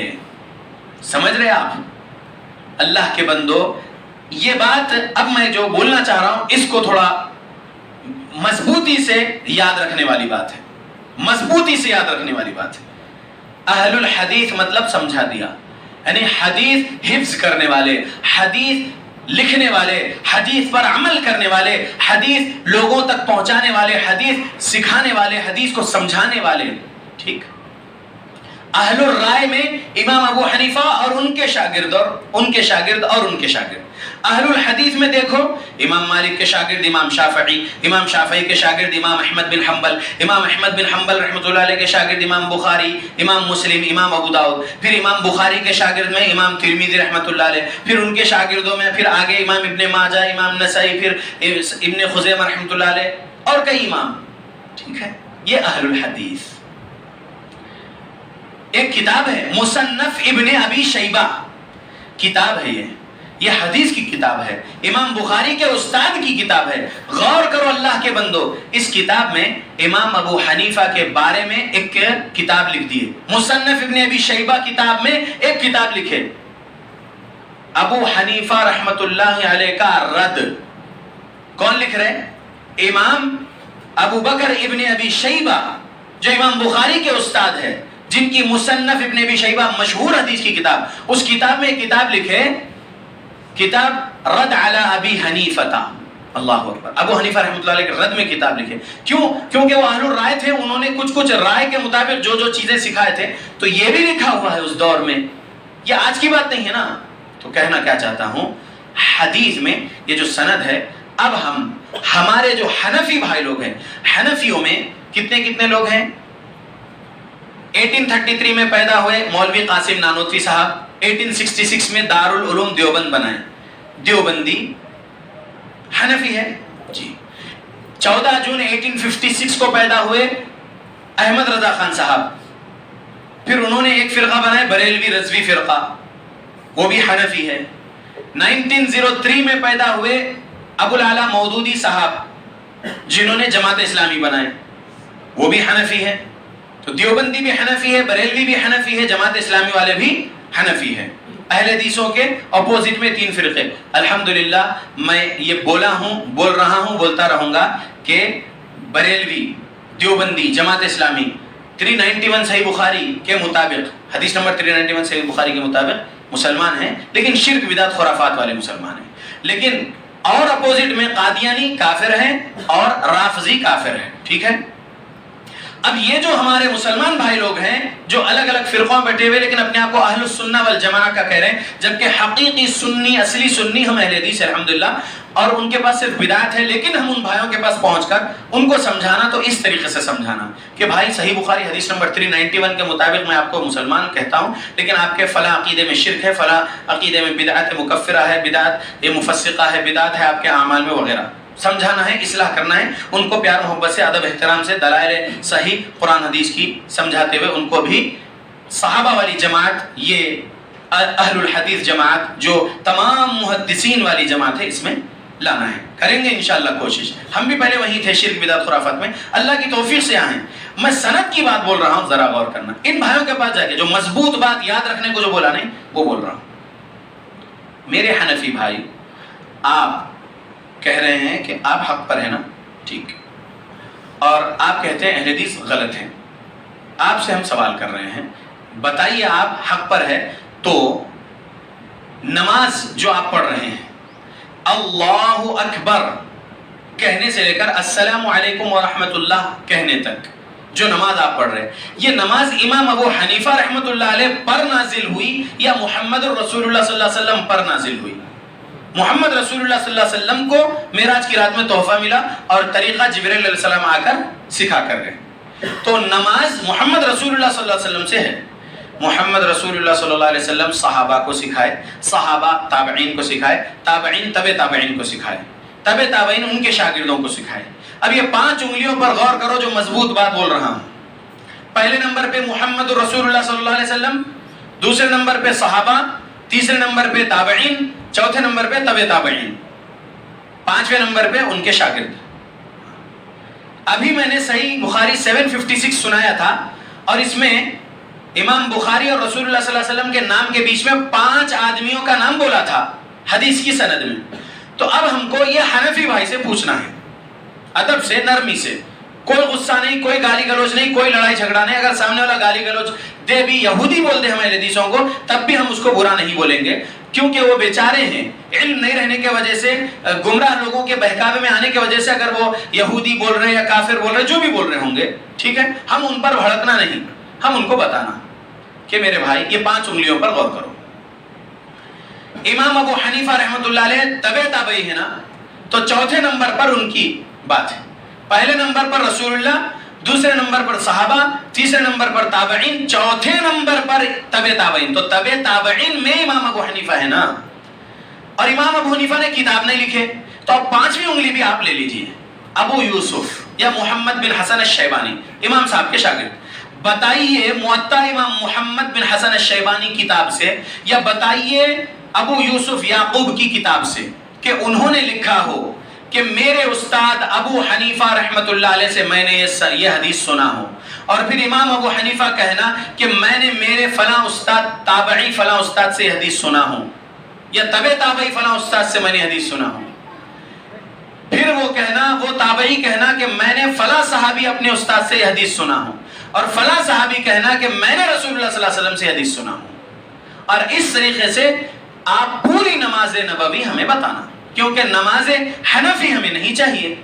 سمجھ رہے آپ؟ اللہ کے بندو، یہ بات اب میں جو بولنا چاہ رہا ہوں اس کو تھوڑا مضبوطی سے یاد رکھنے والی بات ہے، مضبوطی سے یاد رکھنے والی بات ہے۔ اہل الحدیث مطلب سمجھا دیا، یعنی حدیث حفظ کرنے والے، حدیث لکھنے والے، حدیث پر عمل کرنے والے، حدیث لوگوں تک پہنچانے والے، حدیث سکھانے والے، حدیث کو سمجھانے والے۔ ٹھیک، اہل الرائے میں امام ابو حنیفہ اور ان کے شاگرد اور ان کے شاگرد۔ اہل الحدیث میں دیکھو، امام مالک کے شاگرد امام شافعی کے شاگرد امام احمد بن حنبل رحمۃ اللہ علیہ کے شاگرد امام بخاری، امام مسلم، امام ابو داؤد، پھر امام بخاری کے شاگرد میں امام ترمذی رحمۃ اللہ علیہ، پھر ان کے شاگردوں میں پھر آگے امام ابن ماجہ، امام نسائی، پھر ابن خزیمہ رحمۃ اللہ علیہ اور کئی امام۔ ٹھیک ہے، یہ اہل الحدیث۔ ایک کتاب ہے مصنف ابن ابی شیبہ، کتاب ہے یہ حدیث کی کتاب ہے، امام بخاری کے استاد کی کتاب ہے۔ غور کرو اللہ کے بندو، اس کتاب میں امام ابو حنیفہ کے بارے میں ایک کتاب لکھ دیے۔ مصنف ابن ابی شیبہ کتاب میں ایک کتاب لکھے، ابو حنیفہ رحمت اللہ علیہ کا رد۔ کون لکھ رہے؟ امام ابو بکر ابن ابی شیبہ، جو امام بخاری کے استاد ہے، جن کی مصنف ابن ابی شیبہ مشہور حدیث کی کتاب، اس کتاب میں ایک کتاب لکھے، کتاب رد علی ابی حنیفہ۔ اللہ اکبر، ابو حنیفہ رحمۃ اللہ علیہ کے رد میں کتاب لکھے۔ کیوں؟ کیونکہ وہ اہل الرائے تھے، انہوں نے کچھ رائے کے مطابق جو چیزیں سکھائے تھے، تو یہ بھی لکھا ہوا ہے اس دور میں، یہ آج کی بات نہیں ہے نا۔ تو کہنا کیا چاہتا ہوں، حدیث میں یہ جو سند ہے، اب ہمارے جو حنفی بھائی لوگ ہیں، حنفیوں میں کتنے لوگ ہیں؟ 1833 میں پیدا ہوئے مولوی قاسم نانوتوی صاحب، 1866 میں دارالعلوم دیوبند بنائے، دیوبندی حنفی ہے جی۔ 14 جون 1856 کو پیدا ہوئے احمد رضا خان صاحب، پھر انہوں نے ایک فرقہ بنائے بریلوی رضوی فرقہ، وہ بھی حنفی ہے۔ 1903 میں پیدا ہوئے ابو العلا مودودی صاحب، جنہوں نے جماعت اسلامی بنائے، وہ بھی حنفی ہے۔ تو دیوبندی بھی حنفی ہے، بریلوی بھی حنفی ہے، جماعت اسلامی والے بھی حنفی ہے۔ اہل حدیثوں کے اپوزٹ میں 3 فرقے۔ الحمدللہ میں یہ بول رہا ہوں، بولتا رہوں گا کہ بریلوی، دیوبندی، جماعت اسلامی 391 صحیح بخاری کے مطابق، حدیث نمبر 391 صحیح بخاری کے مطابق مسلمان ہیں لیکن شرک بدعت خرافات والے مسلمان ہیں. لیکن اور اپوزٹ میں قادیانی کافر ہیں اور رافضی کافر ہیں. ٹھیک ہے. اب یہ جو ہمارے مسلمان بھائی لوگ ہیں جو الگ الگ فرقوں میں بیٹھے ہوئے لیکن اپنے آپ کو اہل السنہ والجماعہ کا کہہ رہے ہیں، جبکہ حقیقی سنی اصلی سنی ہم اہل حدیث الحمدللہ، اور ان کے پاس صرف بدعت ہے. لیکن ہم ان بھائیوں کے پاس پہنچ کر ان کو سمجھانا تو اس طریقے سے سمجھانا کہ بھائی صحیح بخاری حدیث نمبر 391 کے مطابق میں آپ کو مسلمان کہتا ہوں، لیکن آپ کے فلاں عقیدے میں شرک ہے، فلاں عقیدے میں بدعت مکفرہ ہے، بدعت مفسقہ ہے، بدعت ہے آپ کے اعمال میں وغیرہ. سمجھانا ہے، اصلاح کرنا ہے، ان کو پیار محبت سے ادب احترام سے دلائل صحیح قرآن حدیث کی سمجھاتے ہوئے ان کو بھی صحابہ والی جماعت، یہ اہل الحدیث جماعت جو تمام محدثین والی جماعت ہے، اس میں لانا ہے. کریں گے انشاءاللہ کوشش. ہم بھی پہلے وہیں تھے شرک بدعت خرافات میں، اللہ کی توفیق سے آئے. میں سند کی بات بول رہا ہوں، ذرا غور کرنا. ان بھائیوں کے پاس جا کے جو مضبوط بات یاد رکھنے کو جو بولا نہیں وہ بول رہا ہوں. میرے حنفی بھائی، آپ کہہ رہے ہیں کہ آپ حق پر ہیں نا، ٹھیک، اور آپ کہتے ہیں اہل حدیث غلط ہیں. آپ سے ہم سوال کر رہے ہیں، بتائیے آپ حق پر ہے تو نماز جو آپ پڑھ رہے ہیں اللہ اکبر کہنے سے لے کر السلام علیکم ورحمۃ اللہ کہنے تک جو نماز آپ پڑھ رہے ہیں، یہ نماز امام ابو حنیفہ رحمۃ اللہ علیہ پر نازل ہوئی یا محمد رسول اللہ صلی اللہ علیہ وسلم پر نازل ہوئی؟ محمد رسول اللہ صلی اللہ علیہ وسلم کو معراج کی رات میں تحفہ ملا اور طریقہ جبرائیل علیہ السلام آ کر سکھا کر گئے. تو نماز محمد رسول اللہ صلی اللہ علیہ وسلم سے ہے. محمد رسول اللہ صلی اللہ علیہ وسلم صحابہ کو سکھائے، صحابہ تابعین کو سکھائے، تابعین تبع تابعین کو سکھائے، تبع تابعین ان کے شاگردوں کو سکھائے. اب یہ 5 انگلیوں پر غور کرو جو مضبوط بات بول رہا ہوں. پہلے نمبر پہ محمد رسول اللہ صلی اللہ علیہ وسلم، دوسرے نمبر پہ صحابہ، تیسرے نمبر پہ تابعین، چوتھے نمبر پہ تبع تابعین، 5ویں نمبر پہ ان کے شاگرد. ابھی میں نے صحیح بخاری 756 سنایا تھا اور اس میں امام بخاری اور رسول اللہ صلی اللہ علیہ وسلم کے نام کے بیچ میں 5 آدمیوں کا نام بولا تھا حدیث کی سند میں. تو اب ہم کو یہ حنفی بھائی سے پوچھنا ہے، ادب سے، نرمی سے، کوئی غصہ نہیں، کوئی گالی گلوچ نہیں، کوئی لڑائی جھگڑا نہیں. اگر سامنے والا گالی گلوچ دے بھی، یہودی بول دے ہمارے حدیثوں کو، تب بھی ہم اس کو برا نہیں بولیں گے، کیونکہ وہ بیچارے ہیں. علم نہیں رہنے کی وجہ سے، گمراہ لوگوں کے بہکاوے میں آنے کی وجہ سے اگر وہ یہودی بول رہے ہیں یا کافر بول رہے ہیں، جو بھی بول رہے ہوں گے، ٹھیک ہے، ہم ان پر بھڑکنا نہیں، ہم ان کو بتانا کہ میرے بھائی یہ 5 انگلیوں پر غور کرو. امام ابو حنیفہ رحمۃ اللہ علیہ تبع تابعی ہے نا، تو چوتھے نمبر پر ان کی بات ہے. پہلے نمبر پر رسول اللہ، دوسرے نمبر پر صحابہ، تیسرے نمبر پر تابعین، چوتھے نمبر پر تبع تابعین. تو تبع تابعین میں امام ابو حنیفہ ہے نا، اور امام ابو حنیفہ نے کتاب نہیں لکھے. تو اب 5ویں انگلی بھی آپ لے لیجئے، ابو یوسف یا محمد بن حسن الشیبانی، امام صاحب کے شاگرد. بتائیے موطا امام محمد بن حسن الشیبانی کتاب سے، یا بتائیے ابو یوسف یعقوب کی کتاب سے کہ انہوں نے لکھا ہو کہ میرے استاد ابو حنیفہ رحمۃ اللہ علیہ سے میں نے یہ حدیث سنا ہو، اور پھر امام ابو حنیفہ کہنا کہ میں نے میرے فلاں استاد تابعی فلاں استاد سے یہ حدیث سنا ہوں، یا تبع تابعی فلاں استاد سے میں نے حدیث سنا ہوں. پھر وہ کہنا، وہ تابعی کہنا کہ میں نے فلاں صحابی اپنے استاد سے یہ حدیث سنا ہوں، اور فلاں صحابی کہنا کہ میں نے رسول اللہ صلی اللہ علیہ وسلم سے حدیث سنا ہوں. اور اس طریقے سے آپ پوری نماز نبوی ہمیں بتانا، کیونکہ نماز حنفی ہمیں نہیں چاہیے.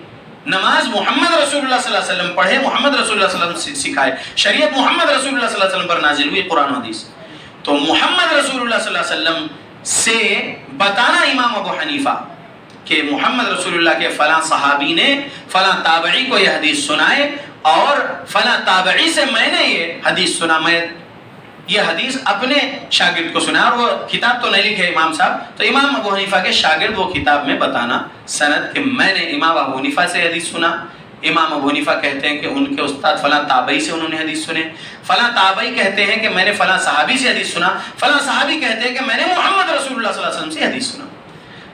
نماز محمد رسول اللہ صلی اللہ علیہ وسلم پڑھے، محمد رسول اللہ صلی اللہ علیہ وسلم سکھائے، شریعت محمد رسول اللہ صلی اللہ علیہ وسلم پر نازل ہوئی قرآن حدیث. تو محمد رسول اللہ صلی اللہ علیہ وسلم سے بتانا امام ابو حنیفہ کہ محمد رسول اللہ کے فلاں صحابی نے فلاں تابعی کو یہ حدیث سنائے، اور فلاں تابعی سے میں نے یہ حدیث سنا، میں یہ حدیث اپنے شاگرد کو سنا. اور وہ کتاب تو نہیں لکھے امام صاحب، تو امام ابو حنیفہ کے شاگرد وہ کتاب میں بتانا سند کہ میں نے امام ابو حنیفہ سے حدیث سنا. امام ابو حنیفہ کہتے ہیں کہ ان کے استاد فلاں تابعی سے انہوں نے حدیث سنے، فلاں تابعی کہتے ہیں کہ میں نے فلاں صحابی سے حدیث سنا، فلاں صحابی کہتے ہیں کہ میں نے محمد رسول اللہ صلی اللہ علیہ وسلم سے حدیث سنا.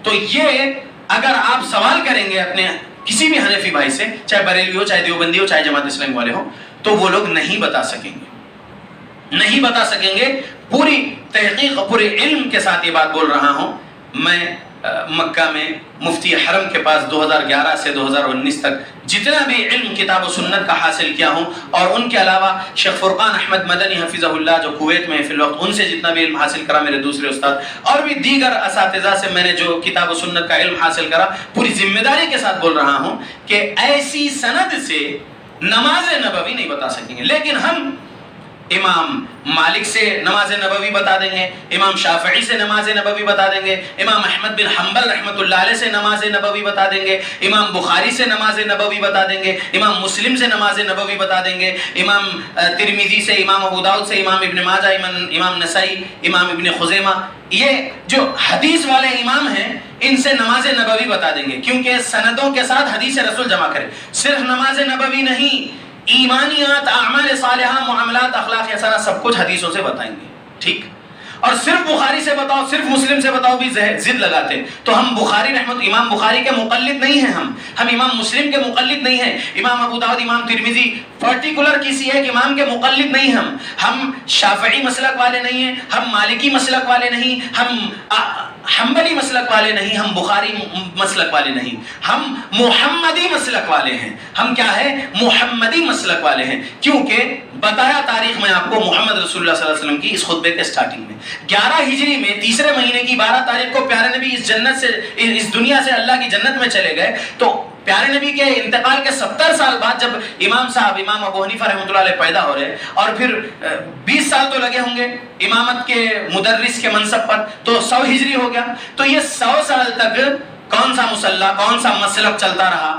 تو یہ اگر آپ سوال کریں گے اپنے کسی بھی حنفی بھائی سے، چاہے بریلوی ہو، چاہے دیوبندی ہو، چاہے جماعت اسلامی والے ہوں، تو وہ لوگ نہیں بتا سکیں گے، نہیں بتا سکیں گے. پوری تحقیق، پورے علم کے ساتھ یہ بات بول رہا ہوں. میں مکہ میں مفتی حرم کے پاس 2011 سے 2019 تک جتنا بھی علم کتاب و سنت کا حاصل کیا ہوں، اور ان کے علاوہ شیخ فرقان احمد مدنی حفظہ اللہ جو کویت میں فی الوقت، ان سے جتنا بھی علم حاصل کرا میرے دوسرے استاد، اور بھی دیگر اساتذہ سے میں نے جو کتاب و سنت کا علم حاصل کرا، پوری ذمہ داری کے ساتھ بول رہا ہوں کہ ایسی سند سے نماز نبوی نہیں بتا سکیں گے، لیکن ہم امام مالک سے نماز نبوی بتا دیں گے، امام شافعی سے نماز نبوی بتا دیں گے، امام احمد بن حنبل رحمۃ اللہ علیہ سے نماز نبوی بتا دیں گے، امام بخاری سے نماز نبوی بتا دیں گے، امام مسلم سے نماز نبوی بتا دیں گے، امام ترمذی سے، امام ابو داؤد سے، امام ابن ماجہ، امام نسائی، امام ابن خزیمہ، یہ جو حدیث والے امام ہیں ان سے نماز نبوی بتا دیں گے، کیونکہ سندوں کے ساتھ حدیث رسول جمع کریں۔ صرف نماز نبوی نہیں، ایمانیات، اعمال صالحہ، معاملات، اخلاق حسنہ، سب کچھ حدیثوں سے بتائیں گے، ٹھیک؟ اور صرف بخاری سے بتاؤ، صرف مسلم سے بتاؤ بھی ضد لگاتے ہیں، تو ہم امام بخاری کے مقلد نہیں ہیں، ہم امام مسلم کے مقلد نہیں ہیں، امام ابو داؤد، امام ترمذی پرٹیکولر کسی ایک امام کے مقلد نہیں، ہم شافعی مسلک والے نہیں ہیں، ہم مالکی مسلک والے نہیں، ہم حنبلی مسلک والے نہیں، ہم بخاری مسلک والے نہیں، ہم محمدی مسلک والے ہیں۔ ہم کیا ہے؟ محمدی مسلک والے ہیں، کیونکہ بتایا تاریخ میں آپ کو محمد رسول اللہ صلی اللہ علیہ وسلم کی اس خطبے کے سٹارٹنگ میں 11 ہجری میں تیسرے مہینے کی 12 تاریخ کو پیارے نبی اس جنت سے، اس دنیا سے اللہ کی جنت میں چلے گئے، تو پیارے نبی کے انتقال کے 70 سال بعد جب امام ابو حنیفہ رحمۃ اللہ علیہ پیدا ہو رہے، اور پھر 20 سال تو لگے ہوں گے امامت کے مدرس کے منصب پر، تو 100 ہجری ہو گیا، تو یہ 100 سال تک کون سا مصلح، کون سا مسلک چلتا رہا؟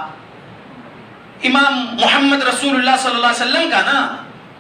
امام محمد رسول اللہ صلی اللہ علیہ وسلم کا نا،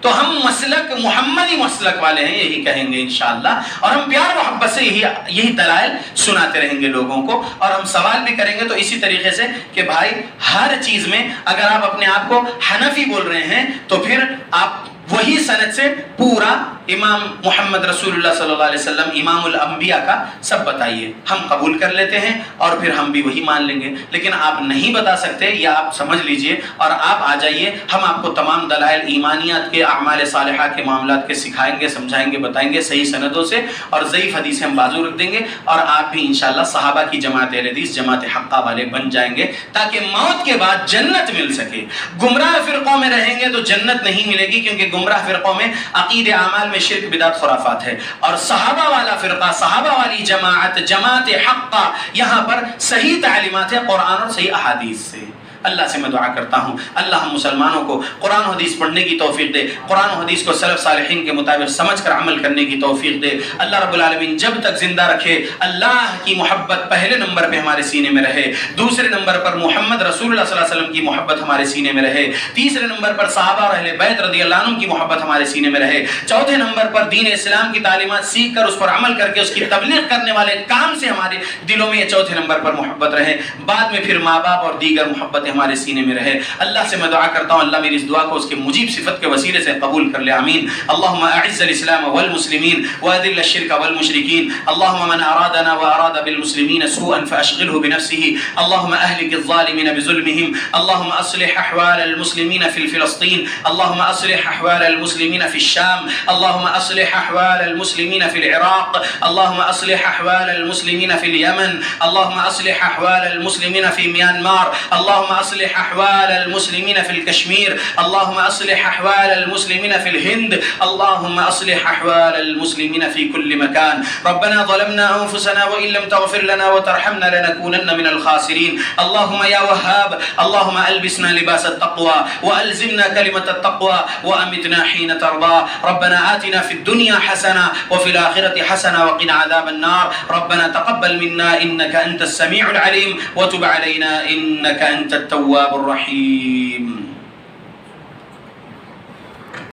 تو ہم مسلک محمدی مسلک والے ہیں، یہی کہیں گے انشاءاللہ، اور ہم پیار محبت سے یہی دلائل سناتے رہیں گے لوگوں کو، اور ہم سوال بھی کریں گے تو اسی طریقے سے کہ بھائی ہر چیز میں اگر آپ اپنے آپ کو حنفی بول رہے ہیں تو پھر آپ وہی سند سے پورا امام محمد رسول اللہ صلی اللہ علیہ وسلم امام الانبیاء کا سب بتائیے، ہم قبول کر لیتے ہیں اور پھر ہم بھی وہی مان لیں گے۔ لیکن آپ نہیں بتا سکتے، یا آپ سمجھ لیجئے اور آپ آ جائیے، ہم آپ کو تمام دلائل ایمانیات کے، اعمال صالحہ کے معاملات کے سکھائیں گے، سمجھائیں گے، بتائیں گے صحیح سندوں سے، اور ضعیف حدیثیں ہم بازو رکھ دیں گے، اور آپ بھی انشاءاللہ صحابہ کی جماعت اہل حدیث، جماعت حقہ والے بن جائیں گے، تاکہ موت کے بعد جنت مل سکے۔ گمراہ فرقوں میں رہیں گے تو جنت نہیں ملے گی، کیونکہ گمراہ فرقوں میں عقید اعمال میں شرک بدعت خرافات ہے، اور صحابہ والا فرقہ، صحابہ والی جماعت، جماعت حقہ، یہاں پر صحیح تعلیمات ہے قرآن اور صحیح احادیث سے۔ اللہ سے میں دعا کرتا ہوں اللہ ہم مسلمانوں کو قرآن و حدیث پڑھنے کی توفیق دے، قرآن و حدیث کو سلف صالحین کے مطابق سمجھ کر عمل کرنے کی توفیق دے۔ اللہ رب العالمین جب تک زندہ رکھے اللہ کی محبت پہلے نمبر پہ ہمارے سینے میں رہے، دوسرے نمبر پر محمد رسول اللہ صلی اللہ علیہ وسلم کی محبت ہمارے سینے میں رہے، تیسرے نمبر پر صحابہ اور اہل بیت رضی اللہ عنہم کی محبت ہمارے سینے میں رہے، چوتھے نمبر پر دین اسلام کی تعلیمات سیکھ کر اس پر عمل کر کے اس کی تبلیغ کرنے والے کام سے ہمارے دلوں میں یہ چوتھے نمبر پر محبت رہے، بعد میں پھر ماں باپ اور دیگر محبتیں ہمارے سینے میں رہے۔ اللہ سے میں دعا کرتا ہوں اللہ میری اس دعا کو اس کے مجیب صفت کے وسیلے سے قبول کر لے، آمین۔ اللہم اعز الاسلام والمسلمین واذل الشرک والمشرکین، اللہم من ارادنا واراد بالمسلمین سوءا فاشغله بنفسه، اللہم اہلک الظالمین بظلمهم، اللہم اصلح احوال المسلمین في فلسطین، اللہم اصلح احوال المسلمین في الشام، اللہم اصلح احوال المسلمین في العراق، اللہم اصلح احوال المسلمین في اليمن، اللہم اصلح احوال المسلمین في میانمار، اللہم اصلح احوال المسلمین في الكشمیر، اللہم اصلح احوال المسلمین في الہند، اللہم اصلح احوال المسلمین في كل مكان۔ ربنا ظلمنا انفسنا وان لم تغفر لنا وترحمنا لنكونن من الخاسرین۔ اللہم یا وہاب، اللہم البسنا لباس التقوى والزمنا كلمة التقوى وامتنا حين ترضى۔ ربنا آتنا في الدنيا حسنة وفي الآخرة حسنة وقنا عذاب النار۔ ربنا تقبل منا انك انت السميع العليم وتب علينا انك انت التواب الرحيم۔